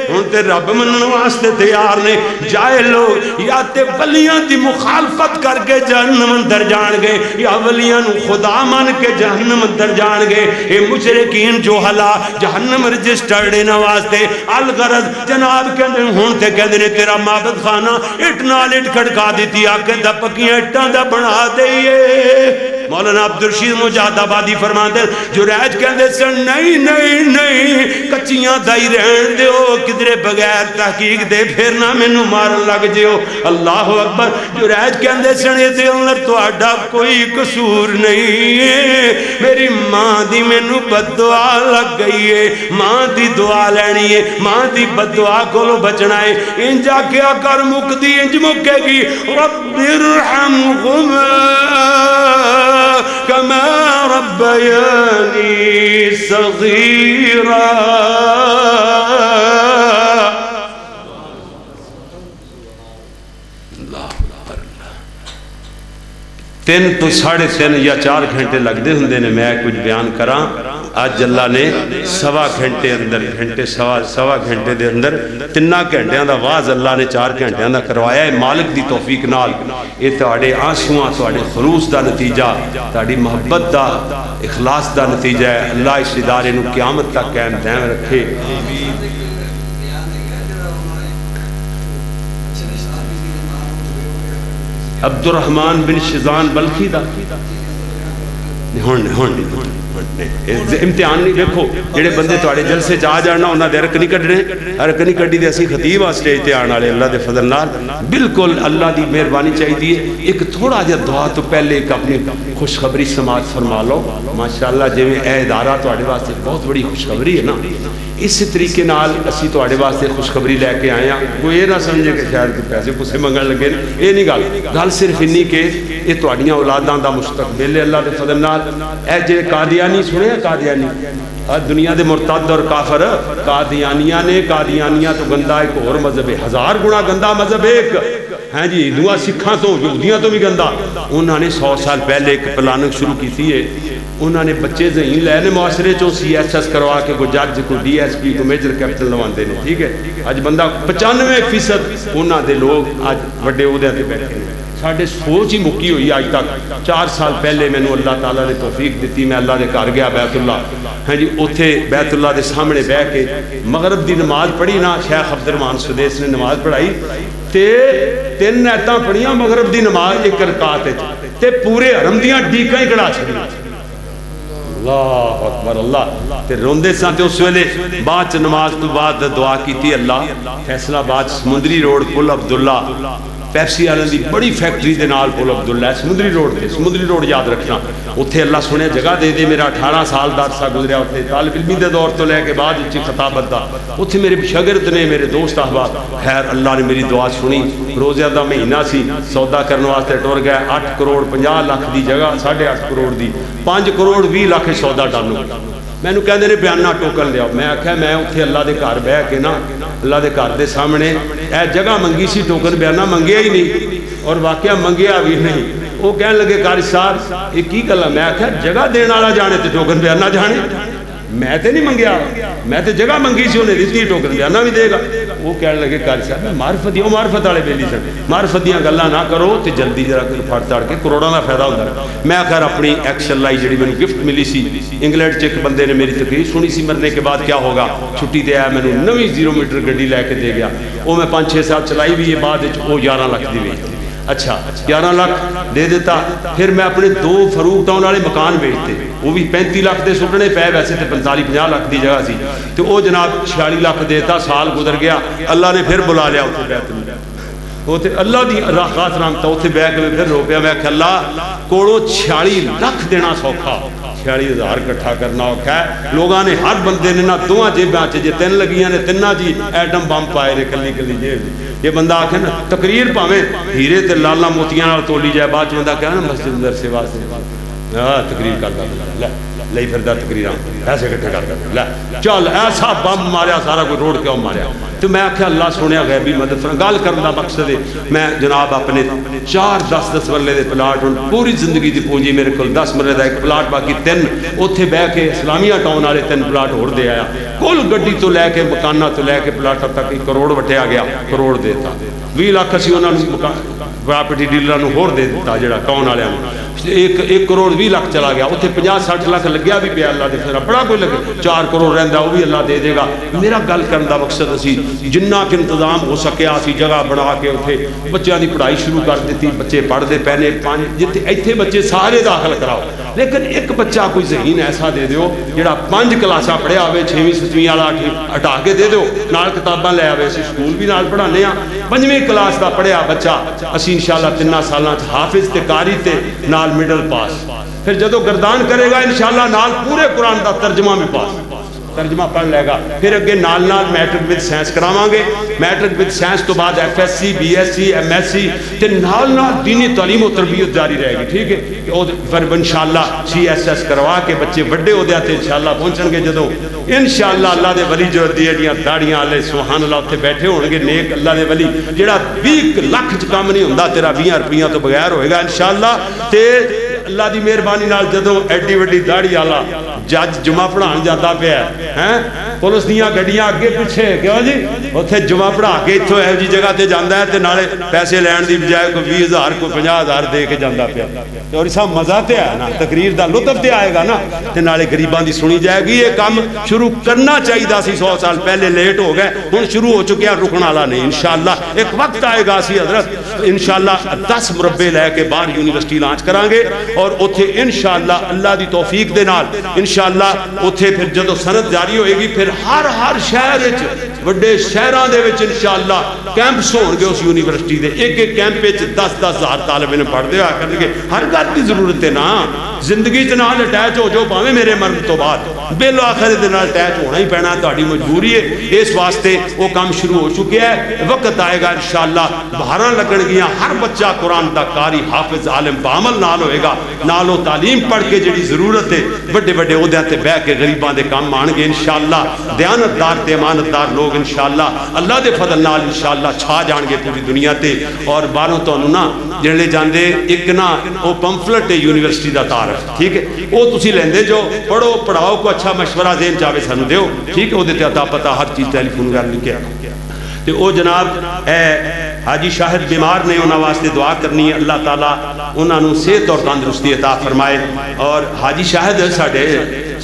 ہن تے رب منن واسطے تیار نے، جائے لوگ یا تے ولیاں دی مخالفت کر کے جہنم اندر جان گے، یا ولیاں نو خدا مان کے جہنم اندر جان گے، اے مشرکین جو حلا جہنم رجسٹر دینا واسطے، الغرض جناب کہندے ہن تے کہندے نے تیرا معبد خانہ اٹ نال اٹ کھڑکا دیتی، آ کے دا پکیاں اٹاں دا بنا دئیے، مولانا عبدالرشید مجاہد آبادی فرماتے ہیں جریج کہندے سن نہیں نہیں نہیں کچیاں دائی رہن دیو کدرے بغیر تحقیق دے پھر نہ مینوں مارن لگ جیو اللہ اکبر جریج کہندے سن اے دے اندر تہاڈا کوئی قصور نہیں ہے میری ماں دی مینوں بد دعا لگ گئی ہے ماں دی دعا لینی ہے ماں دی بد دعا کولو بچنا ہے انجا کیا کر مکدی انج مکے گی رب ارحمہما کما ربیانی صغیرا تین تو ساڑھے تین یا 4 گھنٹے لگ دے ہندے نے میں کچھ بیان کراں آج اللہ نے سوا گھنٹے اندر سوا گھنٹے دے اندر 3 گھنٹیاں دا واز اللہ نے 4 گھنٹیاں دا کروایا ہے مالک دی توفیق نال یہ تہاڈے آنسواں تہاڈے خلوص دا نتیجہ تہاڈی محبت دا اخلاص دا نتیجہ ہے اللہ اس ادارے نو قیامت تک قائم دائم رکھے عبد الرحمن بن شیزان بلخی دا امتحان نہیں دیکھو جڑے بندے تواڈے جلسے جا جانا انہاں دے رک نہیں کڈنے رک نہیں کڈی دے اسی خطیب آ سٹیج تے آن والے اللہ دے فضل نال بالکل اللہ دی مہربانی چاہیے ایک تھوڑا جہا دعا تو پہلے ایک اپنی خوشخبری سماعت فرما لو ماشاءاللہ جویں اے ادارہ تواڈے واسطے بہت بڑی خوشخبری ہے نا اس طریقے نال اسی تواڈے واسطے خوشخبری لے کے آئے ہیں کوئی یہ نہ سمجھے کہ شاید پیسے پوسے منگن لگے یہ نہیں گل صرف انی کہ یہ تواڈیاں اولاداں دا مستقبل ہے اللہ دے فضل نال اے جے قادیانی سنے قادیانی دنیا دے مرتد اور کافر قادیانیاں نے قادیانیاں تو گندا ایک اور مذہب ہے 1000 گنا گندا مذہب ایک ہیں جی ہندوؤں سکھاں تو یہودیاں تو بھی گندا انہوں نے 100 سال پہلے ایک پلاننگ شروع کی تھی انہوں نے بچے ذہین لے نے معاشرے چوں سی ایس ایس کروا کے کوئی جج کو ڈی ایس پی کو میجر کیپٹن لواندے نے ٹھیک ہے اج بندہ 95% انہوں دے لوگ اج بڑے عہدے تے بیٹھے ہیں ساڈے سوچ ہی مکی ہوئی آج تک 4 سال پہلے میں اللہ تعالیٰ نے توفیق دیتی میں اللہ دے گھر گیا بیت اللہ ہاں جی اوتھے بیت اللہ دے سامنے بیٹھ کے مغرب دی نماز پڑھی نا شیخ عبد الرحمان سدیس نے نماز پڑھائی تے 3 آیتاں پڑھیاں مغرب دی نماز 1 رکعت تے پورے حرم دیاں ڈیکاں ہی کڑا چھڑیاں اللہ اکبر اللہ تے روندے سان تے اس ویلے بعد نماز تو بعد دعا کیتی اللہ فیصلہ آباد سمندری روڈ پل عبداللہ پیپسی والے دی بڑی فیکٹری دے نال پل عبداللہ سمندری روڈ تے سمندری روڈ یاد رکھنا اوتھے اللہ سنے جگہ دے دے میرا 18 سال دا عرصہ گزریا اوتھے طالب علمی دے دور تو لے کے بعد اچھی خطابت دا اوتھے میرے شاگرد نے میرے دوست احباب خیر اللہ نے میری دعا سنی روزہ دا مہینہ سی سودا کرنے واسطے ٹر گیا 8 کروڑ 50 لاکھ دی جگہ 8.5 کروڑ دی 5 کروڑ 20 لاکھ سودا ڈالو مینوں کہندے نے بیانہ ٹوکن لیا میں آکھیا میں اوتھے اللہ دے گھر بیٹھ کے نا اللہ دے گھر دے سامنے اے جگہ منگی سی ٹوکن بیانہ منگیا ہی نہیں اور واقعہ منگیا بھی نہیں وہ کہنے لگے قاری صاحب یہ کی گل ہے میں آکھیا جگہ دین والا جانے تے ٹوکن بیانہ جانے میں تے نہیں منگیا میں تے جگہ منگی سی انہیں دتی ٹوکن بیانہ بھی دے گا وہ کہنے لگے قاری صاحب میں معرفت دیو معرفت والے بیلی سن معرفت دیاں گلاں نہ کرو تے جلدی ذرا پھڑ تڑ کے کروڑاں دا فائدہ ہوندا ہے میں آخر اپنی ایکشن لائی جڑی مینوں گفٹ ملی سی انگلینڈ چ ایک بندے نے میری تقریر سنی سی مرنے کے بعد کیا ہوگا چھٹی تے آیا مینوں نویں 0 میٹر گڈی لے کے دے گیا وہ میں 5-6 سال چلائی بھی ہے بعد وچ وہ 11 لاکھ دی ویچ اچھا 11 لاکھ دے دیتا پھر میں اپنے 2 فروخ ٹاؤن والے مکان بیچتے وہ بھی 35 لاکھ دے سٹنے پے ویسے تے 45-50 لاکھ دی جگہ سی تو وہ جناب 46 لاکھ دیتا سال گزر گیا اللہ نے پھر بلا لیا اتنے بیت اللہ وہ تے اللہ دی خاص رحمت اتنے بیٹھ کے پھر رو پیا میں کہ اللہ کوڑوں 46 لاکھ دینا سوکھا 46,000 کٹھا کرنا اوکھا ہے لوگاں نے ہر بندے نے نہ 2 جیباں چ جے 3 لگیاں نے 3 جی ایٹم بم پائے نے کلی کلی جیب یہ بندہ آکھے نا تقریر پاویں ہیرے تے لالا موتیاں نال تولی جائے بعد چ بندہ کہنا مسجد اندر سے واسطے تقریر کردا لے لئی پھردا تقریراں ایسے کٹھے کردا لے چل ایسا بم ماریا سارا کوئی روڈ کیوں ماریا تو میں آکھیا اللہ سنیا غیبی مدد فرما گل کرن دا مقصد ہے میں جناب اپنے 4-10 مرلے دے پلاٹ ہن پوری زندگی دی پونجی میرے کول 10 مرلے دا ایک پلاٹ باقی 3 اوتھے بیٹھ کے اسلامیہ ٹاؤن والے 3 پلاٹ ہور دے آیا کل گڈی تو لے کے مکاناں تو لے کے پلاٹاں تک 1 کروڑ وٹیا گیا کروڑ دیتا 20 لاکھ اسی انہاں نوں پراپرٹی ڈیلر نو ہور دے دیتا جڑا کون والے نے 1 کروڑ 20 لاکھ چلا گیا اتنے 50-60 لاکھ لگیا بھی پیا اللہ دے پھر بڑا کوئی لگے 4 کروڑ رہندا وہ بھی اللہ دے دے گا. میرا گل کرن دا مقصد اسی جنہ کہ انتظام ہو سکیا اسی جگہ بنا کے اتنے بچیاں دی پڑھائی شروع کر دیتی. بچے پڑھتے پہنے 5 جتنے ایتھے بچے سارے داخل کراؤ لیکن ایک بچہ کوئی ذہین ایسا دے دیو جڑا 5 کلاساں پڑھیا ہوئے 6ویں 7ویں والا ہٹا کے دے دیو نال کتاباں لے آوے. اسی سکول بھی نال پڑھانے ہاں 5ویں کلاس دا پڑھیا بچہ اسی انشاءاللہ 3 سالاں حافظ تے قاری تے نال مڈل پاس. پھر جدو گردان کرے گا انشاءاللہ نال پورے قرآن دا ترجمہ بھی پاس ترجمہ پڑھ لے گا. پھر اگے نال نال میٹرک وتھ سائنس کراواں گے. میٹرک وتھ سائنس تو بعد FSc BSc MSc تے نال نال دینی تعلیم و تربیت جاری رہے گی. ٹھیک ہے اور پھر انشاءاللہ CSS کروا کے بچے بڑے عہدے تے انشاءاللہ پہنچن گے. جدو انشاءاللہ اللہ دے ولی جو دیاں داڑیاں والے سبحان اللہ اتنے بیٹھے ہون گے نیک اللہ دے ولی جڑا 20 لاکھ چ کام نہیں ہوندا تیرا 20 روپیہ تو بغیر ہوئے گا انشاءاللہ. تے اللہ دی مہربانی نال جدوں ایڈی وڈی داڑھی والا جج جمعہ پڑھان جاتا پیا ہے پولیس دیاں گڈیاں اگے پیچھے کیوں جی اوتھے جمعہ پڑھا کے ایتھوں ایہو جی جگہ تے جاندا ہے تے نالے پیسے لین دی بجائے کوئی 20,000 کوئی 50,000 دے کے جاندا پیا. اور اسا مزہ تے ہے نا تقریر دا لطف تے آئے گا نا تے نالے غریباں دی سنی جائے گی. یہ کام شروع کرنا چاہیے سی 100 سال پہلے لیٹ ہو گئے ہن شروع ہو چکے ہیں رکن والا نہیں. انشاءاللہ ایک وقت آئے گا سی حضرت انشاءاللہ 10 مربے لے کے باہر یونیورسٹی لانچ کران گے اور اوتھے انشاءاللہ اللہ دی توفیق دے نال انشاءاللہ اوتھے پھر جدو سند جاری ہوئے گی پھر ہر شہر وچ وڈے شہراں دے وچ انشاءاللہ کیمپس ہون گے اس یونیورسٹی دے. ایک کیمپ وچ 10-10 ہزار طالب علم پڑھدے آ کرن گے. ہر گل دی ضرورت ہے نا زندگی تے نال اٹیچ ہو جو پاویں میرے مرن تو بعد بالآخر دے نال اٹیچ ہونا ہی پینا تہاڈی مجبوری ہے. اس واسطے وہ کام شروع ہو چکا ہے. وقت آئے گا انشاءاللہ بہاراں لگن گیاں ہر بچہ قرآن دا قاری حافظ عالم بعمل نال ہوئے گا. نالو تعلیم پڑھ کے جڑی ضرورت ہے بڑے بڑے عہدیاں تے بیٹھ کے غریباں دے کام آن گے انشاءاللہ. دیانتدار تے امانتدار لوگ انشاءاللہ اللہ دے فضل نال انشاءاللہ چھا جان گے پوری دنیا تے. اور باہروں تانوں نا جڑے جاندے ایک نا او پمفلٹ ہے یونیورسٹی دا تعارف ٹھیک ہے او تسی لیندے جو پڑھو پڑھاؤ کو اچھا مشورہ ذہن چاہے سانو دیو ٹھیک ہے او دے تے عطا پتہ ہر چیز ٹیلی فون کر لکھیا تے او جناب اے حاجی شاہد بیمار نے انہاں واسطے دعا کرنی ہے. اللہ تعالیٰ انہاں نو صحت اور تندرستی عطا فرمائے. اور حاجی شاہد ساڈے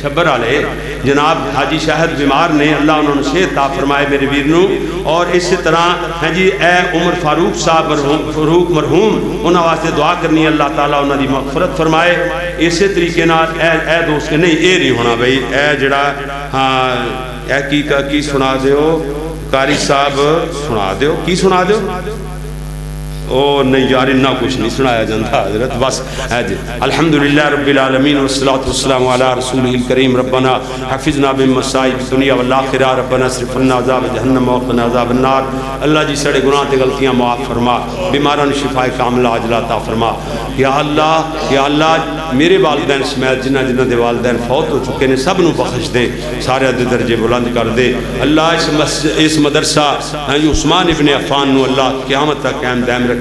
چھبر والے جناب حاجی شاہد بیمار نے اللہ انہوں نے صحت عطا فرمائے میرے ویر نو. اور اسی طرح ہے جی اے عمر فاروق صاحب فاروق مرحوم انہاں واسطے دعا کرنی ہے اللہ تعالیٰ انہاں دی مغفرت فرمائے. اسی طریقے نال اے دوست نہیں اے نہیں ہونا بھائی اے جڑا ہاں اے کی سنا دیو قاری صاحب سنا دیو کی سنا دیو او نہیں یار انہا کچھ نہیں سنایا جانتا حضرت بس ہے جی. الحمدللہ رب العالمین والصلاة والسلام علی رسولہ الکریم. ربنا حفظنا بن مصائب دنیا والآخرہ. ربنا صرف عنا عذاب جہنم وقنا عذاب النار. اللہ جی سڑے گناہ تے غلطیاں معاف فرما بیماران شفاء کاملہ عاجلہ عطا فرما. یا اللہ میرے والدین سمیت جنہ جنہ دے والدین فوت ہو چکے نے سب نو بخش دے سارے درجے بلند کر دے. اللہ اس مدرسہ عثمان ابن عفان نو اللہ قیامت تک قائم دائم رکھیں.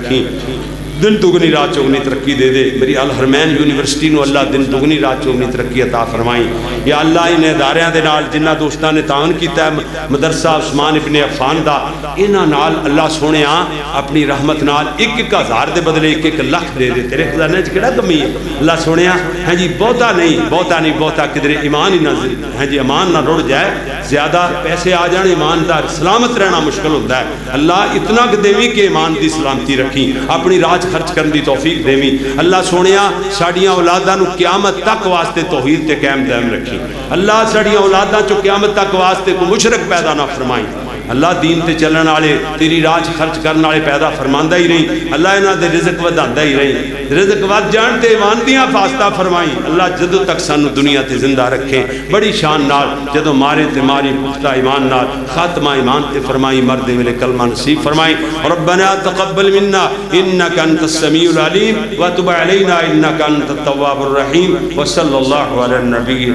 دن دگنی رات چوگنی ترقی دے دے. میری الحرمین یونیورسٹی نو اللہ دن دگنی رات چوگنی ترقی عطا فرمائیں. یا اللہ انہیں اداریاں دے نال جنہ دوستان نے تعاون کیتا ہے مدرسہ عثمان ابن عفان دا انہاں نال اللہ سونے اپنی رحمت نال 1,000 دے بدلے 1,00,000 دے دے. تیرے خزانے چ کیڑا کمی ہے اللہ سونے ہاں جی بہتا نہیں کدھر ایمان ہی نہ ہاں جی ایمان نہ رڑ جائے. زیادہ پیسے آ جان ایماندار سلامت رہنا مشکل ہوتا ہے. اللہ اتنا کہ دیویں کہ ایمان دی سلامتی رکھی اپنی راج خرچ کرن دی توفیق دیویں. اللہ سونیا ساڈیاں اولاداں نو قیامت تک واسطے توحید تے قائم دائم رکھی. اللہ ساڈیاں اولاداں چوں قیامت تک واسطے کوئی مشرک پیدا نہ فرمائیں. اللہ دین تے چلن والے تیری راج خرچ کرن والے پیدا فرماندا ہی رہی. اللہ انہاں دے رزق وداندا ہی رہی. رزق ود جان تے ایمان دیاں فاستہ فرمائیں. اللہ جدوں تک سانو دنیا تے زندہ رکھے بڑی شان نال جدوں مارے تے ماری پختہ ایمان نال خاتمہ ایمان تے فرمائیں. مرد ویلے کلمہ نصیب فرمائیں. ربنا تقبل منا انک انت السمیع العلیم وتب علینا انک انت التواب الرحیم. وصلی اللہ علی النبی